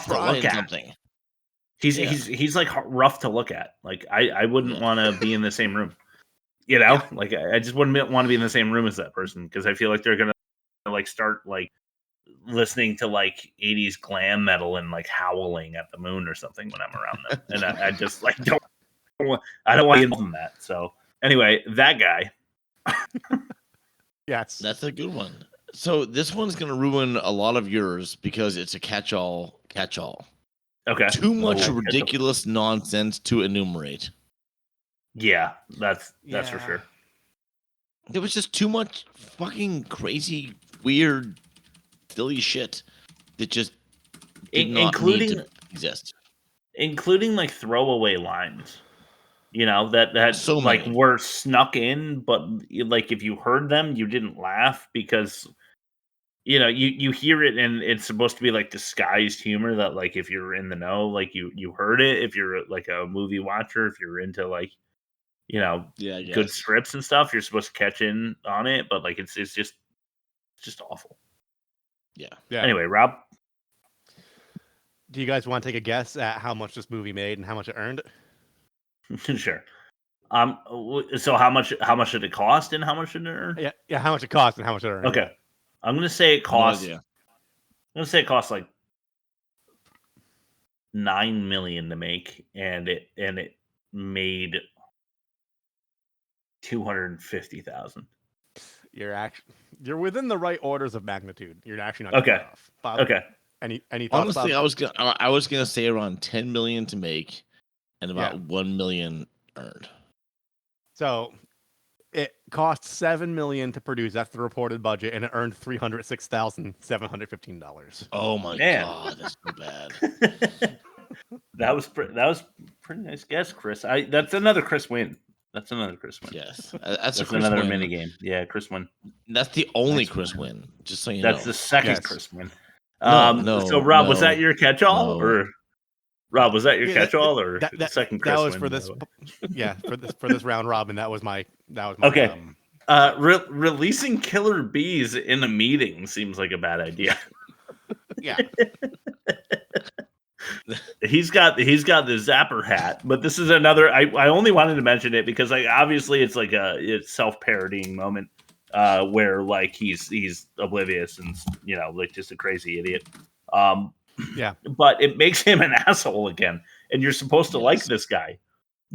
to look at. Something. He's like rough to look at. Like I wouldn't want to be in the same room. Like I just wouldn't want to be in the same room as that person because I feel like they're gonna like start like listening to like 80s glam metal and like howling at the moon or something when I'm around them, and I just like don't want to get involved in that. So anyway, that guy. Yes, that's a good one. So this one's gonna ruin a lot of yours because it's a catch-all. Okay. Too much ridiculous nonsense to enumerate. Yeah, that's for sure. There was just too much fucking crazy, weird, silly shit that just did not need to exist. Including like throwaway lines. That so like were snuck in, but like if you heard them, you didn't laugh because you hear it and it's supposed to be like disguised humor that like if you're in the know, like you heard it. If you're like a movie watcher, if you're into like Yeah, I good guess. scripts and stuff, you're supposed to catch in on it. But like it's just awful. Yeah. Anyway, Rob, Do you guys want to take a guess at how much this movie made and how much it earned? sure. So how much did it cost and how much did it earn? Yeah, how much it cost and how much it earned. Okay, I'm gonna say it cost. idea. I'm gonna say it cost like $9 million to make, and it made 250,000. You're within the right orders of magnitude. You're actually not Okay. far off. Bob, Okay. Any thoughts? Honestly, Bob? I was gonna say around 10 million to make, and about Yeah. 1 million earned. So it cost $7 million to produce. That's the reported budget, and it earned $306,715. Oh my Man. god, that's so bad. That was pretty nice guess, Chris. That's another Chris win. That's another Chris win. Yes, that's a Chris another win. mini game. Yeah, Chris win. That's the only Chris win. Just so you know. That's the second Yes. Chris win. No, So Rob, was no, that your catch-all, no. or Rob, was that your Yeah, catch-all, or that the second Chris that was win, for by this. the way? Yeah, for this round robin. That was my. Okay. Releasing killer bees in a meeting seems like a bad idea. Yeah. He's got the zapper hat, but this is another. I only wanted to mention it because like obviously it's like it's self-parodying moment where like he's oblivious and like just a crazy idiot. Yeah. But it makes him an asshole again, and you're supposed to like this guy.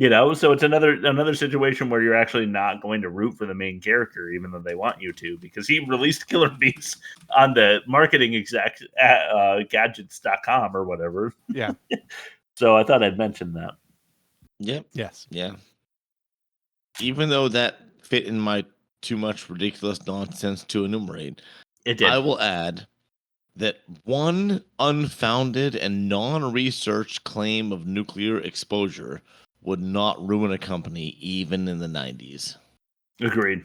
So it's another situation where you're actually not going to root for the main character, even though they want you to, because he released killer bees on the marketing exec at gadgets.com or whatever. Yeah. So I thought I'd mention that. Yep. Yes. Yeah. Even though that fit in my too much ridiculous nonsense to enumerate, It did. I will add that one unfounded and non-researched claim of nuclear exposure would not ruin a company even in the 90s. Agreed.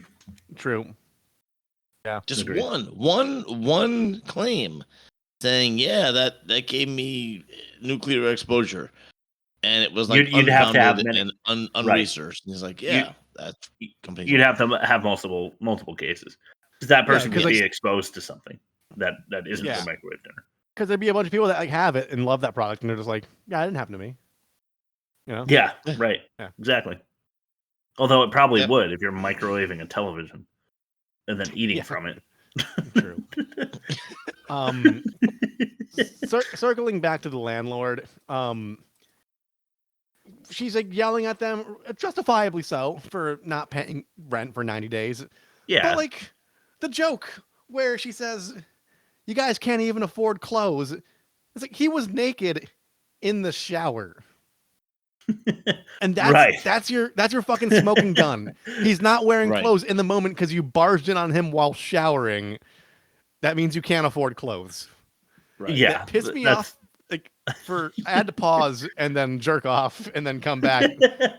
True. Yeah. Just Agreed. one claim saying, yeah, that gave me nuclear exposure. And it was like You'd have to have unfounded and unresearched. And he's like, yeah, that's completely. You'd have to have multiple cases. Because that person could be like, exposed to something that isn't Yeah. the microwave dinner. Because there'd be a bunch of people that like have it and love that product, and they're just like, yeah, it didn't happen to me. Yeah, right. Yeah. Exactly. Although it probably would if you're microwaving a television and then eating from it. True. Circling back to the landlord, she's like yelling at them, justifiably so, for not paying rent for 90 days. Yeah. But like the joke where she says, "You guys can't even afford clothes." It's like he was naked in the shower. And that's your fucking smoking gun. He's not wearing clothes in the moment because you barged in on him while showering. That means you can't afford clothes. Right. Yeah. That pissed me off. Like I had to pause and then jerk off and then come back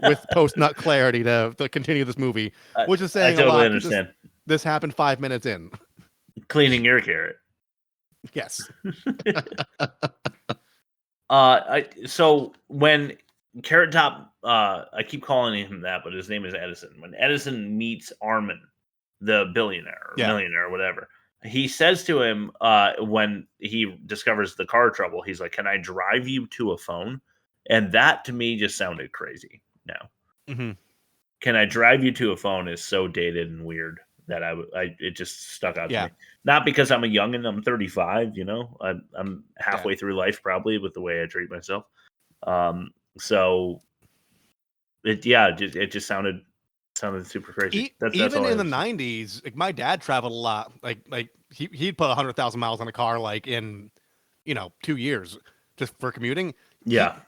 with post-nut clarity to continue this movie, which is saying I totally a lot. understand. This happened 5 minutes in. Cleaning your carrot. Yes. So when Carrot Top, I keep calling him that, but his name is Edison. When Edison meets Armin, the billionaire or millionaire or whatever, he says to him when he discovers the car trouble, he's like, "Can I drive you to a phone?" And that to me just sounded crazy. Now, "Can I drive you to a phone?" is so dated and weird that it just stuck out to me. Not because I'm a youngin', I'm 35. I'm halfway through life probably with the way I treat myself. So it just sounded super crazy. Even in the 90s, like my dad traveled a lot. Like he'd put 100,000 miles on a car like in 2 years just for commuting. Yeah.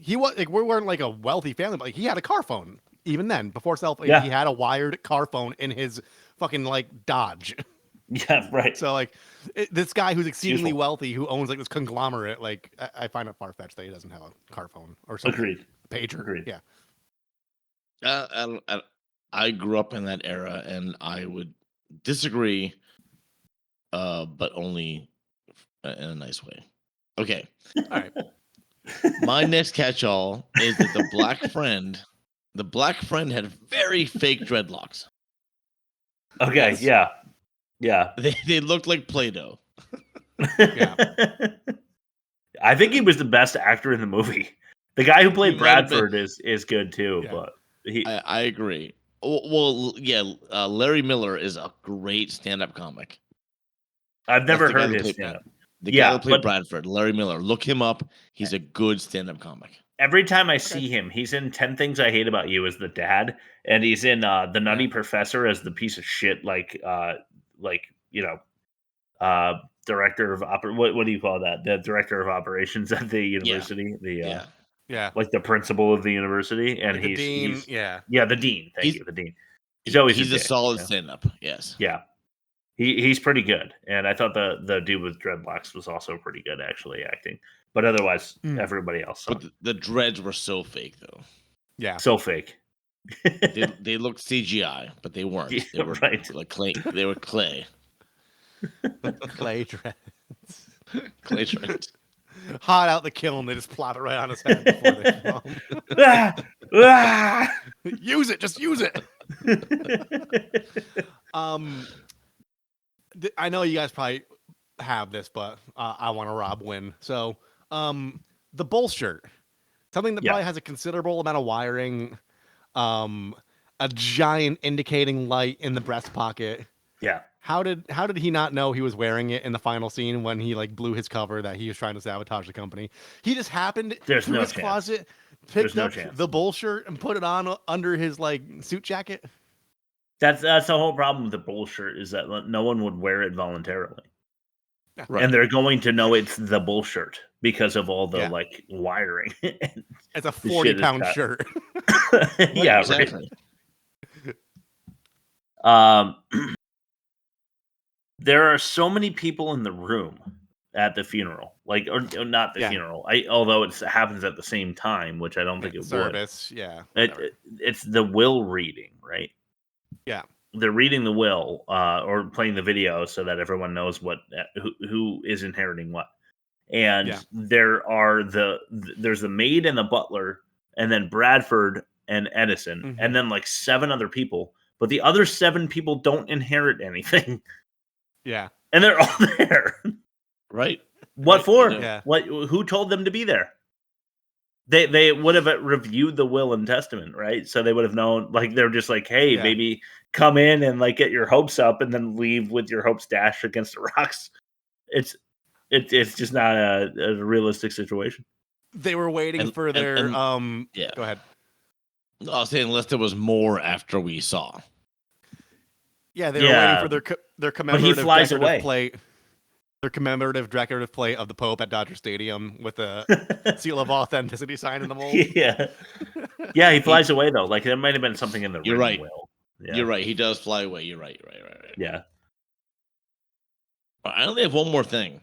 He was like, we weren't like a wealthy family, but like, he had a car phone even then before cell phone. Yeah. He had a wired car phone in his fucking like Dodge. Yeah, right. So like this guy who's exceedingly wealthy who owns like this conglomerate, like I find it far-fetched that he doesn't have a car phone or something. Agreed. Pager. Agreed. Yeah. I grew up in that era, and I would disagree but only in a nice way. Okay. All right. My next catch-all is that the black friend had very fake dreadlocks. Okay, Yes. yeah. They looked like Play-Doh. Yeah. I think he was the best actor in the movie. The guy who played He might have Bradford is good too, Yeah. but I agree. Well, yeah, Larry Miller is a great stand-up comic. I've never That's the guy heard who his played stand-up. The guy who played Bradford, Larry Miller. Look him up. He's a good stand-up comic. Every time I see him, he's in 10 Things I Hate About You as the dad, and he's in The Nutty Professor as the piece of shit, director of what do you call that? The director of operations at the university. Yeah. Like the principal of the university, and Like the he's dean, yeah. the dean. Thank you, the dean. He's always He's a dick, solid you know? stand-up. Yes. Yeah. He's pretty good, and I thought the dude with dreadlocks was also pretty good actually acting, but otherwise everybody else sucked. But the dreads were so fake though. Yeah, so fake. they looked CGI, but they weren't. Yeah, They were right. like clay. They were clay. Clay dreads. Clay dreads. Hot out the kiln, they just plop it right on his head before they use it, just use it. I know you guys probably have this, but I want to Rob win. So, the bull shirt, something that probably has a considerable amount of wiring, a giant indicating light in the breast pocket. Yeah. How did he not know he was wearing it in the final scene when he like blew his cover that he was trying to sabotage the company? He just happened There's through no his chance. closet, There's picked no up chance. the bull shirt and put it on under his like suit jacket. That's the whole problem with the bull shirt is that no one would wear it voluntarily. Right. And they're going to know it's the bull shirt because of all the like wiring. It's a 40-pound shirt. Yeah, exactly. Right. There are so many people in the room at the funeral, like or not the funeral. Although it happens at the same time, which I don't think it service. would. Yeah, it's the will reading, right? Yeah. They're reading the will or playing the video so that everyone knows who is inheriting what. And there's the maid and the butler, and then Bradford and Edison, and then like 7 other people. But the other 7 people don't inherit anything. Yeah, and they're all there. Right. What for? Yeah. What? Who told them to be there? They would have reviewed the will and testament, right? So they would have known. Like they're just like, hey, maybe come in and like get your hopes up, and then leave with your hopes dashed against the rocks. It's just not a realistic situation. They were waiting for their Yeah. Go ahead. I was saying unless there was more after we saw. Yeah, they were waiting for their commemorative flies decorative away. play. Their commemorative decorative play of the Pope at Dodger Stadium with a seal of authenticity sign in the mold. Yeah, he flies away though. Like there might have been something in the You're written right. will. Yeah. You're right. He does fly away. You're right. Right. Yeah. I only have one more thing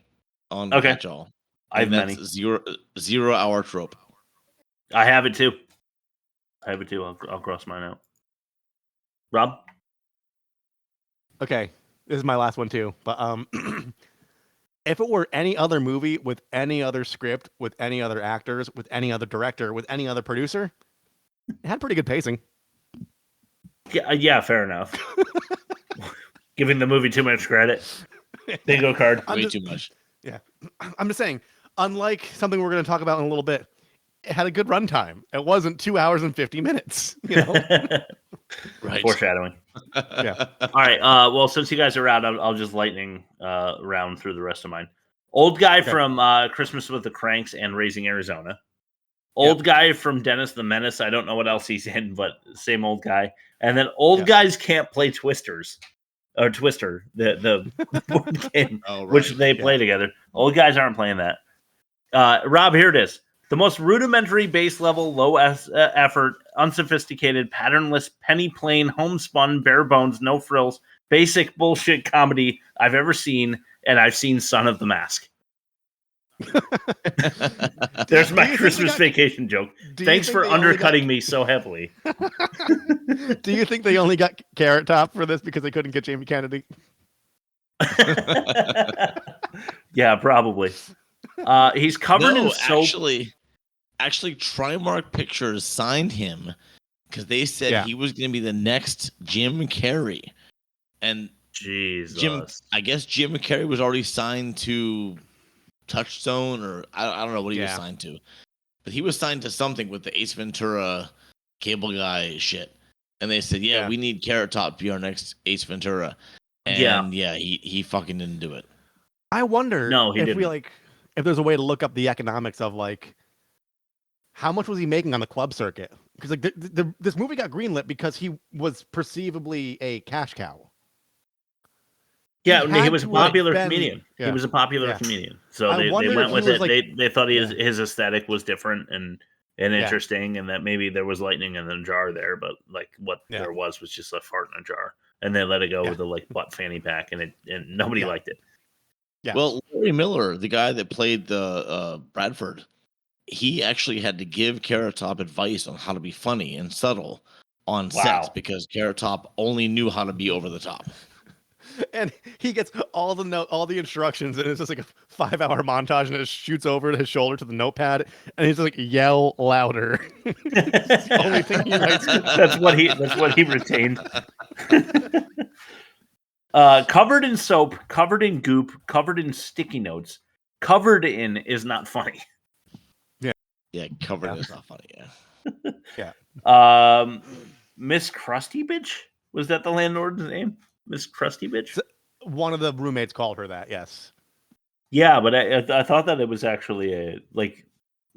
on catch-all. I have that's many. 0 hour trope. I have it too. I'll cross mine out. Rob? Okay, this is my last one too. But if it were any other movie with any other script, with any other actors, with any other director, with any other producer, it had pretty good pacing. Yeah, fair enough. Giving the movie too much credit. Bingo card. Way too much. Yeah, I'm just saying. Unlike something we're going to talk about in a little bit, it had a good runtime. It wasn't 2 hours and 50 minutes. You know, right? Foreshadowing. Yeah. All right. Well, since you guys are out, I'll just lightning round through the rest of mine. Old guy from Christmas with the Cranks and Raising Arizona. Old guy from Dennis the Menace. I don't know what else he's in, but same old guy. And then old guys can't play Twisters. Or Twister, the board game, which they play together. Old guys aren't playing that. Rob, here it is. The most rudimentary base level, low effort, unsophisticated, patternless, penny plain, homespun, bare bones, no frills, basic bullshit comedy I've ever seen, and I've seen Son of the Mask. There's my Christmas vacation joke. Thanks for undercutting me so heavily. Do you think they only got Carrot Top for this because they couldn't get Jamie Kennedy? Yeah, probably. He's covered in soap. Actually, Trimark Pictures signed him because they said he was going to be the next Jim Carrey. And Jesus. I guess Jim Carrey was already signed to Touchstone, or I don't know what he was signed to. But he was signed to something with the Ace Ventura Cable Guy shit. And they said, we need Carrot Top to be our next Ace Ventura. And he fucking didn't do it. I wonder if didn't. If there's a way to look up the economics of like how much was he making on the club circuit? Because like this movie got greenlit because he was perceivably a cash cow. Yeah, he was a popular comedian. Yeah. He was a popular comedian. So they went with it. They thought his aesthetic was different and interesting, and that maybe there was lightning in a jar there, but like what there was just a fart in a jar. And they let it go with a like butt fanny pack, and nobody liked it. Yeah. Well, Larry Miller, the guy that played the Bradford, he actually had to give Carrot Top advice on how to be funny and subtle on sets because Carrot Top only knew how to be over the top. And he gets all the instructions, and it's just like a 5-hour montage, and it shoots over his shoulder to the notepad, and he's like, "Yell louder." It's the only thing he writes. That's what he retained. Covered in soap, covered in goop, covered in sticky notes. Covered in is not funny. Yeah, covered is not funny. Yeah. Miss Krusty Bitch, was that the landlord's name? Miss Krusty Bitch. One of the roommates called her that. Yes. Yeah, but I thought that it was actually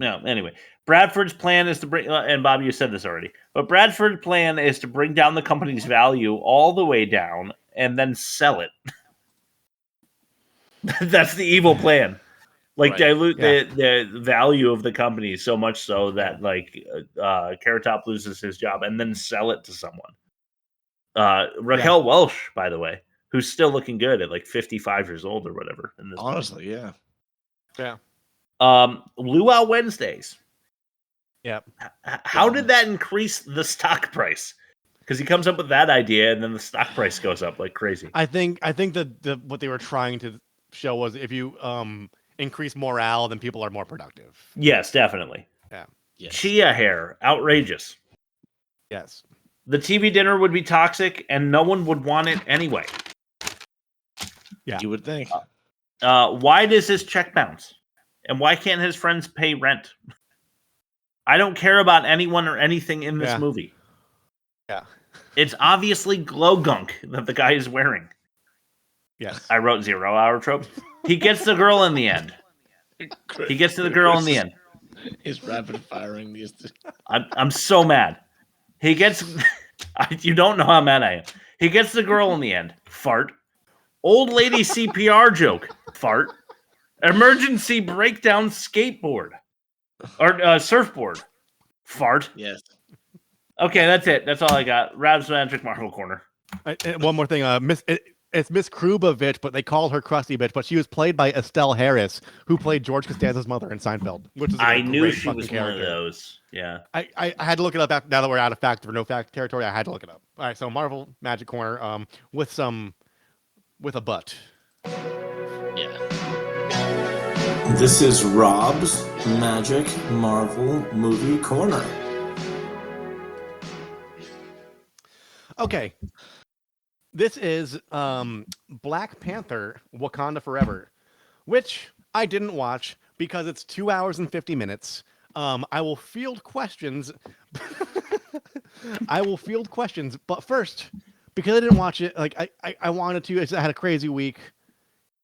anyway. Bradford's plan is to bring, and Bob, you said this already, but Bradford's plan is to bring down the company's value all the way down and then sell it. That's the evil plan. Like dilute the value of the company so much so that Carrot Top loses his job and then sell it to someone. Raquel Welch, by the way, who's still looking good at like 55 years old or whatever. In this honestly, movie. Yeah. Luau Wednesdays. Yeah. How did that increase the stock price? Because he comes up with that idea, and then the stock price goes up like crazy. I think that what they were trying to show was if you increase morale, then people are more productive. Yes, definitely. Yeah. Yes. Chia hair, outrageous. Yes. The TV dinner would be toxic, and no one would want it anyway. Yeah, you would think. Why does his check bounce? And why can't his friends pay rent? I don't care about anyone or anything in this movie. Yeah. It's obviously glow gunk that the guy is wearing. Yes. I wrote 0 hour trope. He gets the girl in the end. He gets to the girl in the end. He's rapid firing these. I'm so mad. He gets. You don't know how mad I am. He gets the girl in the end. Fart. Old lady CPR joke. Fart. Emergency breakdown skateboard. Or surfboard. Fart. Yes. Okay, that's it. That's all I got. Rab's Magic Marvel Corner. One more thing. It's Miss Krubovich, but they call her Krusty Bitch. But she was played by Estelle Harris, who played George Costanza's mother in Seinfeld. Which is I knew she was one of those. Yeah. I had to look it up now that we're out of fact or no fact territory. I had to look it up. All right, so Marvel Magic Corner, with a butt. Yeah. This is Rob's Magic Marvel Movie Corner. Okay. This is Black Panther Wakanda Forever, which I didn't watch because it's 2 hours and 50 minutes. I will field questions. But first, because I didn't watch it, like I wanted to, I had a crazy week,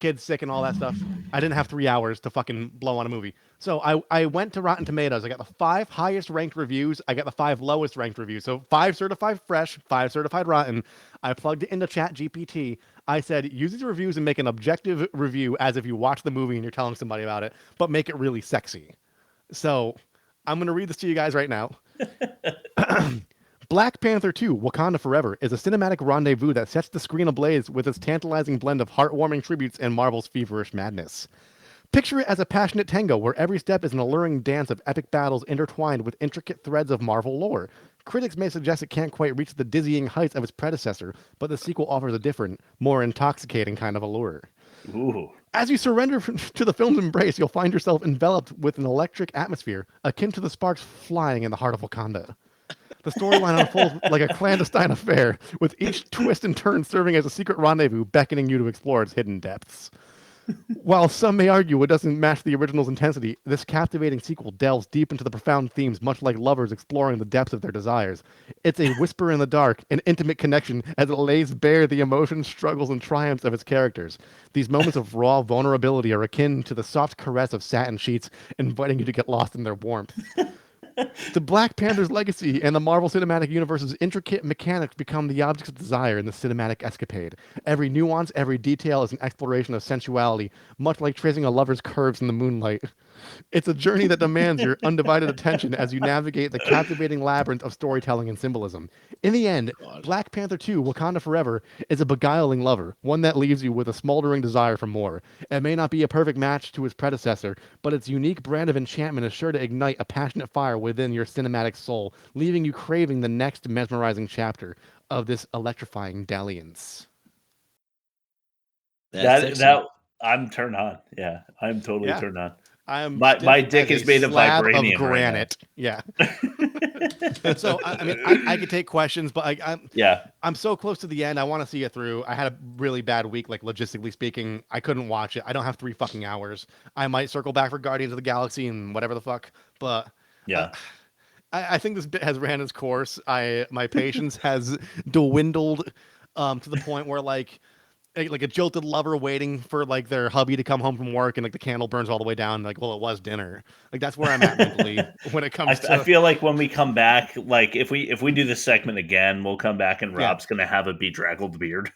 kids sick and all that stuff. I didn't have 3 hours to fucking blow on a movie. So I went to Rotten Tomatoes. I got the 5 highest ranked reviews. I got the 5 lowest ranked reviews. So 5 certified fresh, 5 certified rotten. I plugged it into ChatGPT. I said, use these reviews and make an objective review as if you watch the movie and you're telling somebody about it, but make it really sexy. So I'm going to read this to you guys right now. Black Panther 2, Wakanda Forever is a cinematic rendezvous that sets the screen ablaze with its tantalizing blend of heartwarming tributes and Marvel's feverish madness. Picture it as a passionate tango where every step is an alluring dance of epic battles intertwined with intricate threads of Marvel lore. Critics may suggest it can't quite reach the dizzying heights of its predecessor, but the sequel offers a different, more intoxicating kind of allure. Ooh. As you surrender to the film's embrace, you'll find yourself enveloped with an electric atmosphere akin to the sparks flying in the heart of Wakanda. The storyline unfolds like a clandestine affair, with each twist and turn serving as a secret rendezvous beckoning you to explore its hidden depths. While some may argue it doesn't match the original's intensity, this captivating sequel delves deep into the profound themes, much like lovers exploring the depths of their desires. It's a whisper in the dark, an intimate connection, as it lays bare the emotions, struggles, and triumphs of its characters. These moments of raw vulnerability are akin to the soft caress of satin sheets, inviting you to get lost in their warmth. The Black Panther's legacy and the Marvel Cinematic Universe's intricate mechanics become the objects of desire in the cinematic escapade. Every nuance, every detail is an exploration of sensuality, much like tracing a lover's curves in the moonlight. It's a journey that demands your undivided attention as you navigate the captivating labyrinth of storytelling and symbolism. In the end, Black Panther 2, Wakanda Forever, is a beguiling lover, one that leaves you with a smoldering desire for more. It may not be a perfect match to its predecessor, but its unique brand of enchantment is sure to ignite a passionate fire within your cinematic soul, leaving you craving the next mesmerizing chapter of this electrifying dalliance. That I'm turned on. Yeah, I'm totally turned on. My dick is made of vibranium of granite. Right Yeah. So I mean, I could take questions, but I'm so close to the end. I want to see it through. I had a really bad week, like logistically speaking. I couldn't watch it. I don't have 3 fucking hours. I might circle back for Guardians of the Galaxy and whatever the fuck. But I think this bit has ran its course. My patience has dwindled to the point where like a jilted lover waiting for like their hubby to come home from work and like the candle burns all the way down. Like, well, it was dinner. Like that's where I'm at mentally when it comes to. I feel like when we come back, like if we do this segment again, we'll come back and Rob's gonna have a bedraggled beard.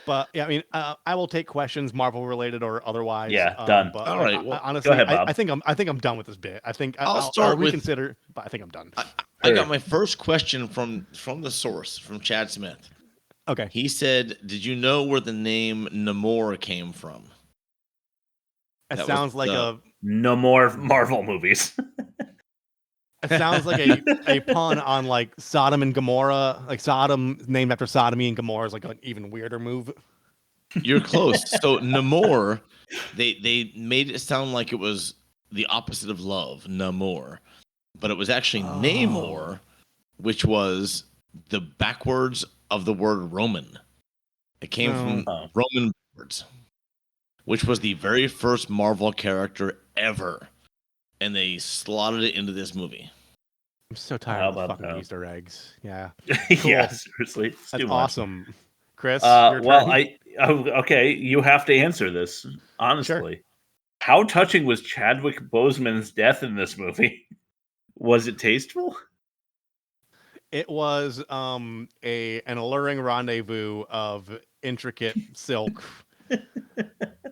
But yeah, I mean, I will take questions, Marvel related or otherwise. Yeah, done. But all right. Well, honestly, go ahead, Bob. I think I'm done with this bit. I think I'll start with reconsider, but I think I'm done. I got my first question from the source, from Chad Smith. Okay. He said, "Did you know where the name Namor came from?" It sounds like no more Marvel movies. It sounds like a pun on like Sodom and Gomorrah. Like Sodom named after sodomy and Gomorrah is like an even weirder move. You're close. So Namor, they made it sound like it was the opposite of love, Namor, but it was actually Namor, which was the backwards of the word Roman. It came from Roman backwards, which was the very first Marvel character ever, and they slotted it into this movie. I'm so tired of the fucking Easter eggs. Yeah. Cool. Yeah, seriously. That's awesome. Chris, well, okay, you have to answer this, honestly. Sure. How touching was Chadwick Boseman's death in this movie? Was it tasteful? It was an alluring rendezvous of intricate silk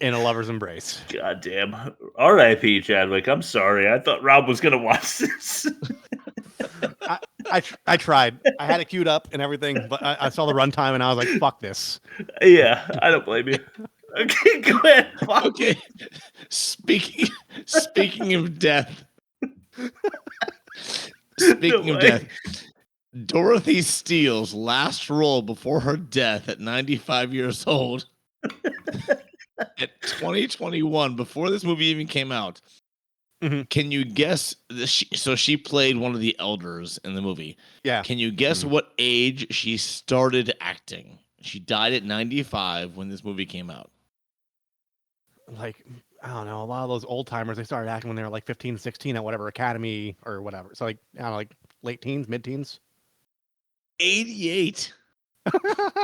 in a lover's embrace. God damn. R.I.P. Chadwick. I'm sorry. I thought Rob was going to watch this. I tried. I had it queued up and everything, but I saw the runtime and I was like, fuck this. Yeah, I don't blame you. Okay, go ahead. Fuck. Okay. Speaking of death. Speaking of death. Dorothy Steele's last role before her death at 95 years old. At 2021, before this movie even came out. Mm-hmm. Can you guess? So she played one of the elders in the movie. Yeah. Can you guess what age she started acting? She died at 95 when this movie came out. Like, I don't know. A lot of those old timers, they started acting when they were like 15, 16 at whatever academy or whatever. So like, I don't know, like late teens, mid teens. 88.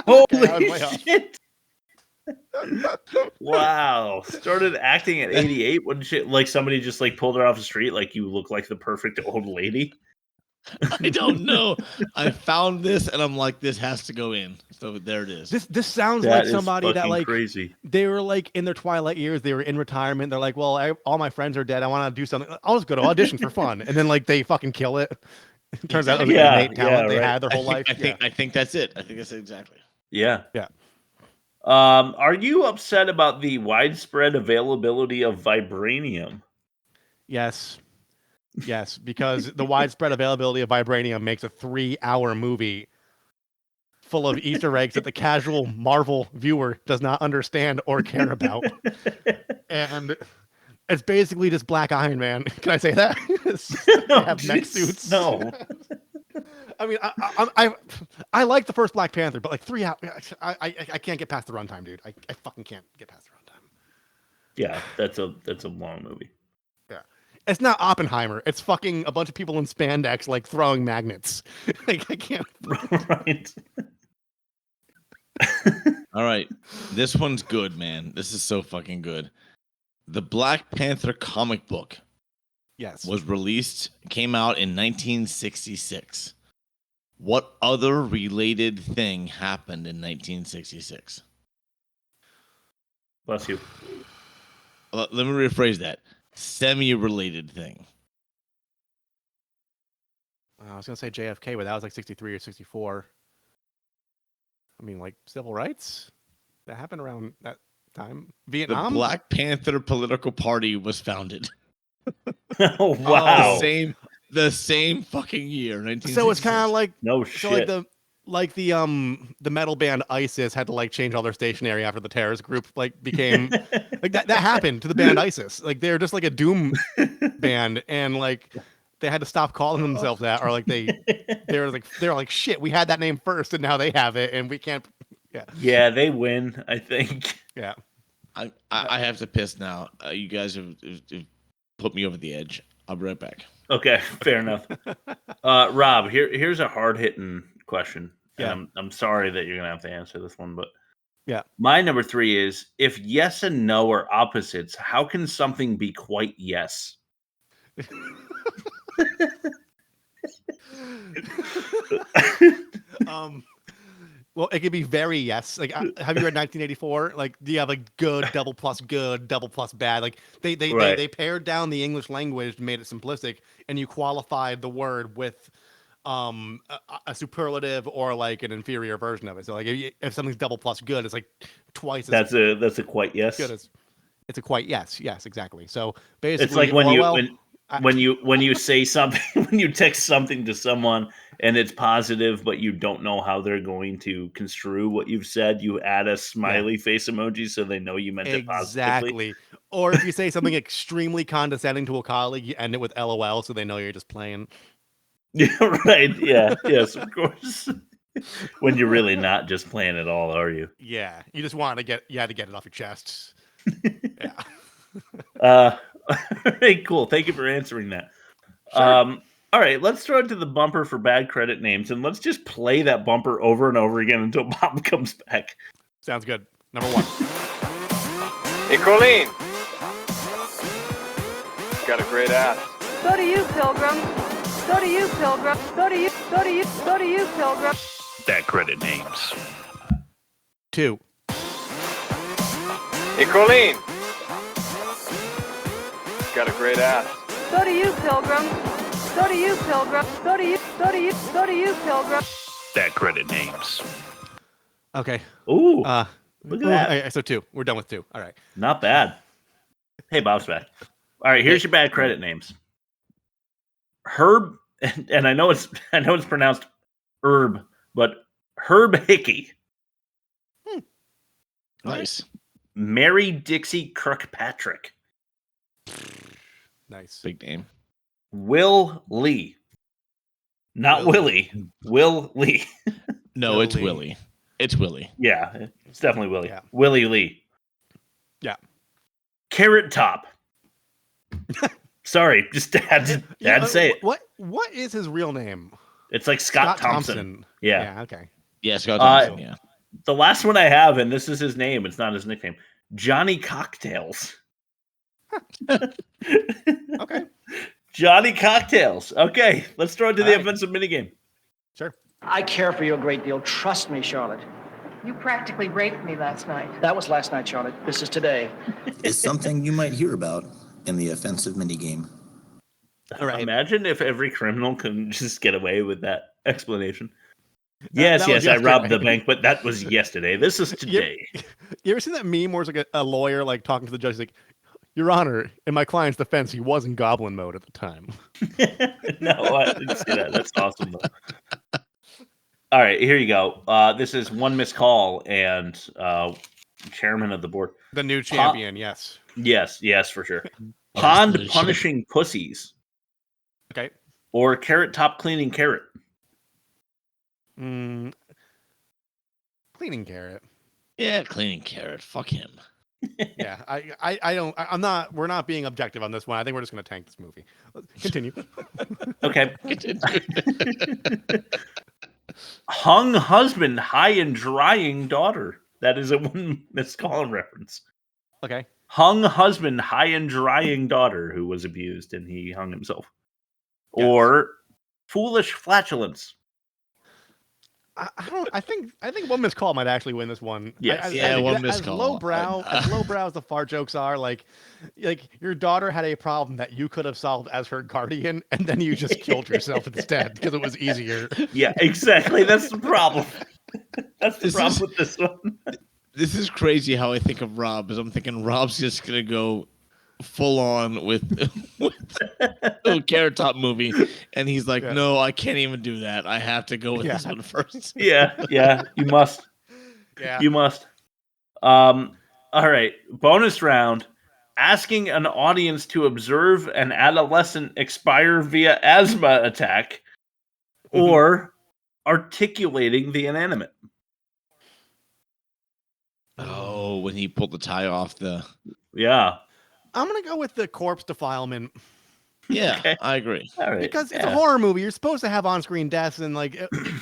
Holy shit. Wow. Started acting at 88 when she, like somebody just like pulled her off the street like you look like the perfect old lady. I don't know. I found this and I'm like, this has to go in. So there it is. This sounds like somebody that like crazy. They were like in their twilight years, they were in retirement. They're like, well, all my friends are dead. I want to do something. I'll just go to audition for fun. And then like they fucking kill it. It turns out it was innate talent they had their whole life. I think that's it. I think that's it exactly. Yeah. Yeah. Are you upset about the widespread availability of vibranium? Yes. Yes, because the widespread availability of vibranium makes a 3-hour movie full of Easter eggs that the casual Marvel viewer does not understand or care about. And it's basically just Black Iron Man. Can I say that? They have mech suits. No. I mean, I like the first Black Panther, but like 3 hours, I can't get past the runtime, dude. I fucking can't get past the runtime. Yeah, that's a long movie. Yeah, it's not Oppenheimer. It's fucking a bunch of people in spandex like throwing magnets. Like I can't. Right. All right, this one's good, man. This is so fucking good. The Black Panther comic book, yes, was came out in 1966. What other related thing happened in 1966? Bless you. Let me rephrase that. Semi-related thing. I was gonna say JFK, but that was like 63 or 64. I mean, like civil rights that happened around that time. Vietnam. The Black Panther political party was founded. Oh wow! The same fucking year, 1966. So it's kind of like no shit. So like the metal band ISIS had to like change all their stationery after the terrorist group like became like that happened to the band ISIS. Like they're just like a doom band, and like they had to stop calling themselves that, or like they're like shit. We had that name first, and now they have it, and we can't. Yeah. Yeah, they win. I think. Yeah. I have to piss now. You guys have put me over the edge. I'll be right back. Okay, fair enough. Rob, here's a hard hitting question. Yeah. And I'm sorry that you're gonna have to answer this one, but yeah. My number 3 is, if yes and no are opposites, how can something be quite yes? Well, it could be very yes. Like, have you read 1984? Like, do you have like good, double plus bad? Like, they pared down the English language, made it simplistic, and you qualified the word with a superlative or like an inferior version of it. So, like, if something's double plus good, it's like twice as. That's a quite yes. Good as, it's a quite yes. Yes, exactly. So basically, it's like when you say something, when you text something to someone and it's positive, but you don't know how they're going to construe what you've said, you add a smiley face emoji so they know you meant it positively. Exactly. Or if you say something extremely condescending to a colleague, you end it with LOL so they know you're just playing. Yeah, right. Yeah. Yes, of course. When you're really not just playing at all, are you? Yeah. You just had to get it off your chest. Yeah. Hey, cool. Thank you for answering that. Sure. All right, let's throw it to the bumper for bad credit names, and let's just play that bumper over and over again until Bob comes back. Sounds good. Number 1. Hey, Colleen. Got a great ass. So do you, Pilgrim. So do you, Pilgrim. So do you, Pilgrim. Bad credit names. 2. Hey, Colleen. Got a great ass. So do you, Pilgrim. So do you, Pilgrim. So do you, Pilgrim. Bad credit names. Okay. Ooh. Look at that. Okay, so 2. We're done with 2. All right. Not bad. Hey, Bob's back. All right, here's your bad credit names. Herb, and I know it's pronounced herb, but Herb Hickey. Nice. Mary Dixie Kirkpatrick. Nice. Big name. Will Lee. Not Willie. Will Lee. No, it's Willie. It's Willie. Yeah, it's definitely Willie. Yeah. Willie Lee. Yeah. Carrot Top. Sorry, just had to say it. What is his real name? It's like Scott Thompson. Yeah. Yeah, okay. Yeah, Scott Thompson, yeah. The last one I have, and this is his name, it's not his nickname, Johnny Cocktails. Okay. Johnny Cocktails. Okay, let's throw it to the offensive minigame. Sure. I care for you a great deal. Trust me, Charlotte. You practically raped me last night. That was last night, Charlotte. This is today. Is something you might hear about in the offensive minigame. All right. Imagine if every criminal can just get away with that explanation. Yes, I yesterday. robbed the bank, but that was yesterday. This is today. You ever seen that meme where it's like a lawyer like talking to the judge, like, Your Honor, in my client's defense, he was in goblin mode at the time. No, I didn't see that. That's awesome, though. All right, here you go. This is one missed call and chairman of the board. The new champion, yes. Yes, for sure. Yes, Pond legit. punishing pussies. Okay. Or carrot top cleaning carrot. Cleaning carrot. Yeah, cleaning carrot. Fuck him. Yeah, I'm not. We're not being objective on this one. I think we're just going to tank this movie. Continue. Okay. Hung husband, high and drying daughter. That is a one missed call reference. Okay. Hung husband, high and drying daughter who was abused and he hung himself. Yes. Or foolish flatulence. I think one missed call might actually win this one. Yes. One missed call. As lowbrow as the fart jokes are, like your daughter had a problem that you could have solved as her guardian, and then you just killed yourself instead because it was easier. Yeah, exactly. That's the problem. That's the problem with this one. This is crazy how I think of Rob. Is I'm thinking Rob's just gonna go full on with a Carrot Top movie, and he's like, "No, I can't even do that. I have to go with this one first." Yeah, you must. Yeah, you must. All right, bonus round: asking an audience to observe an adolescent expire via asthma attack, or articulating the inanimate. Oh, when he pulled the tie off the. Yeah. I'm gonna go with the corpse defilement. Yeah, Okay. I agree. All right. Because it's a horror movie. You're supposed to have on-screen deaths, and like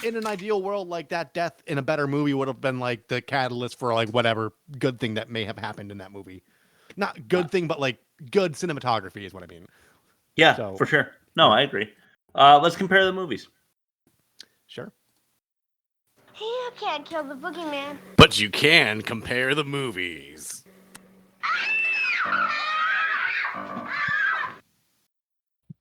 in an ideal world, like that death in a better movie would have been like the catalyst for like whatever good thing that may have happened in that movie. Not good thing, but like good cinematography is what I mean. Yeah, So- for sure. No, I agree. Let's compare the movies. Sure. You can't kill the boogeyman. But you can compare the movies.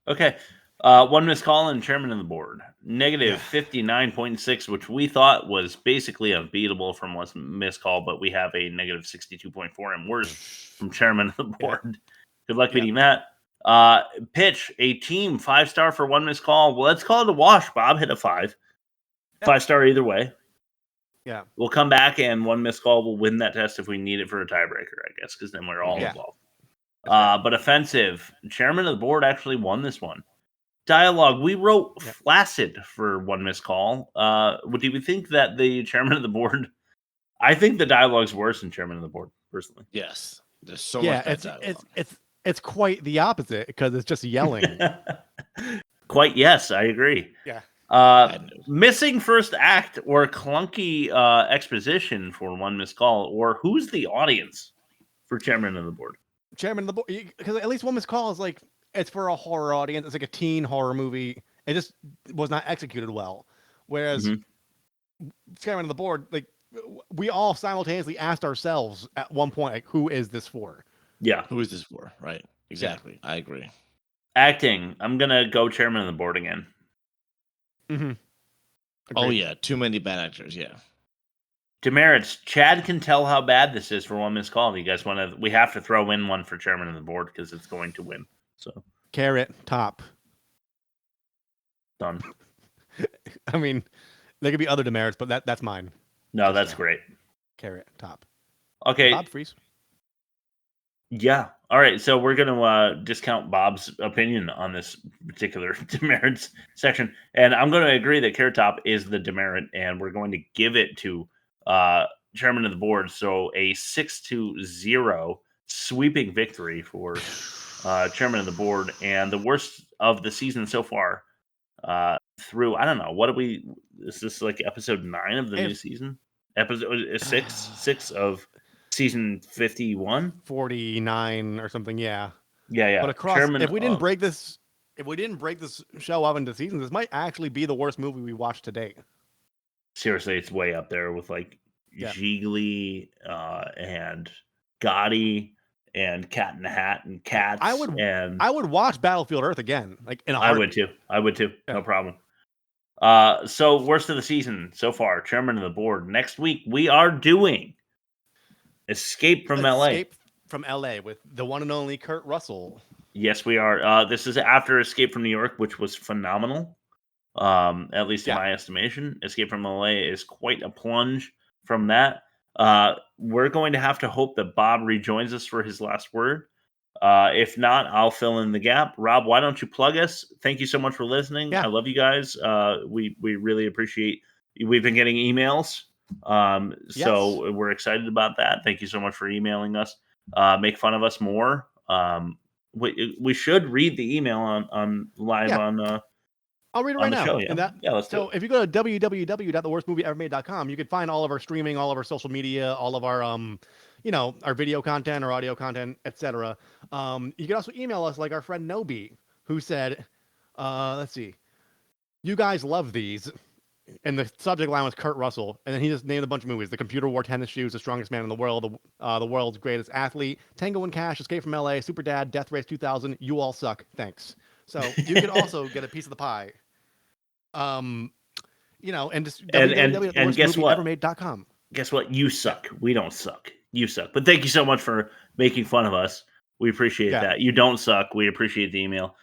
Okay. One missed call and chairman of the board. Negative 59.6, which we thought was basically unbeatable from one missed call, but we have a negative 62.4 and worse from chairman of the board. Good luck beating that. Pitch, a team, 5-star for one missed call. Well, let's call it a wash. Bob hit a 5. 5-star either way. Yeah. We'll come back and one missed call will win that test if we need it for a tiebreaker, I guess, because then we're all involved. But offensive, chairman of the board actually won this one. Dialogue, we wrote flaccid for one missed call. Do we think that the chairman of the board? I think the dialogue's worse than chairman of the board, personally. Yes, there's so much bad dialogue. It's quite the opposite because it's just yelling. Quite yes, I agree. Yeah. Missing first act or clunky exposition for one missed call, or who's the audience for chairman of the board? Chairman of the board, because at least one missed call is like it's for a horror audience. It's like a teen horror movie. It just was not executed well. Whereas chairman of the board, like we all simultaneously asked ourselves at one point, like, who is this for? Yeah, who is this for? Right, exactly. I agree. Acting, I'm gonna go chairman of the board again. Mm-hmm. Oh yeah, too many bad actors. Yeah. Demerits. Chad can tell how bad this is for one missed call. If you guys want to, we have to throw in one for chairman of the board because it's going to win. So Carrot top. Done. I mean, there could be other demerits, but that's mine. No, that's great. Carrot top. Okay. Bob Freeze. Yeah. All right. So we're going to discount Bob's opinion on this particular demerits section. And I'm going to agree that Carrot Top is the demerit, and we're going to give it to chairman of the board. So a 6-0 sweeping victory for chairman of the board, and the worst of the season so far through, I don't know, is this like episode 9 of the new season? Episode 6 of season 51? 49 or something, yeah. Yeah. But across, if we didn't break this show up into seasons, this might actually be the worst movie we watched to date. Seriously, it's way up there with like Gigli and Gotti and Cat in the Hat and Cats. I would watch Battlefield Earth again, like in a heartbeat. I would too. No problem. So worst of the season so far, chairman of the board. Next week we are doing Escape from LA. from LA with the one and only Kurt Russell. Yes, we are. This is after Escape from New York, which was phenomenal. At least in my estimation. Escape from LA is quite a plunge from that. We're going to have to hope that Bob rejoins us for his last word. If not, I'll fill in the gap. Rob, why don't you plug us? Thank you so much for listening. I love you guys. We really appreciate. We've been getting emails, so we're excited about that. Thank you so much for emailing us. Make fun of us more. We should read the email on live on. I'll read it right now. Show, Let's do it. If you go to www.theworstmovieevermade.com, you can find all of our streaming, all of our social media, all of our our video content, our audio content, etc. You can also email us like our friend Nobi, who said, let's see, you guys love these. And the subject line was Kurt Russell, and then he just named a bunch of movies: The Computer Wore Tennis Shoes, The Strongest Man in the World, the World's Greatest Athlete, Tango and Cash, Escape from LA, Super Dad, Death Race 2000, You All Suck. Thanks. So you can also get a piece of the pie. And just and guess what? Evermade.com. Guess what? You suck. We don't suck. You suck. But thank you so much for making fun of us. We appreciate that. You don't suck. We appreciate the email.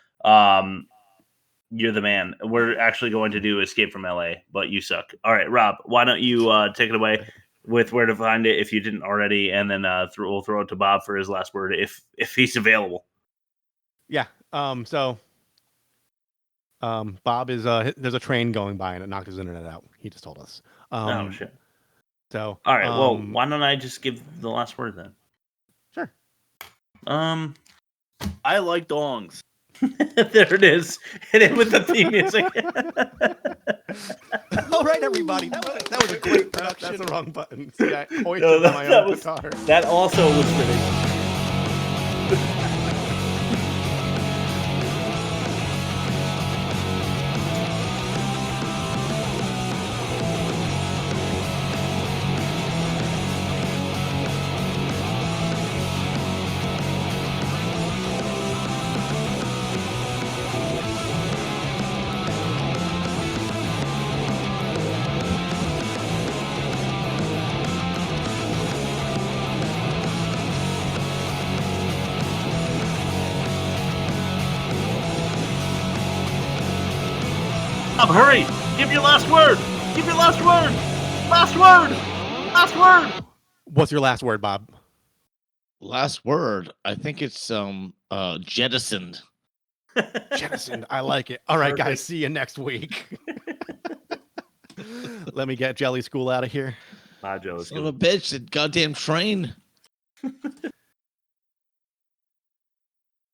You're the man. We're actually going to do Escape from LA, but you suck. All right, Rob, why don't you take it away with where to find it if you didn't already, and then we'll throw it to Bob for his last word if he's available. Yeah. So Bob is there's a train going by and it knocked his internet out. He just told us. Oh shit. So all right. Well, why don't I just give the last word then? Sure. I like dongs. There it is. Hit it with the theme music. All right, everybody. That was a great production. That's the wrong button. See, I hoisted No, my own guitar. That also was ridiculous. Hurry! Give your last word! Give your last word! Last word! Last word! What's your last word, Bob? Last word. I think it's jettisoned. Jettisoned. I like it. All right, guys. See you next week. Let me get Jelly School out of here. Bye, Jelly Son of a bitch! That goddamn train.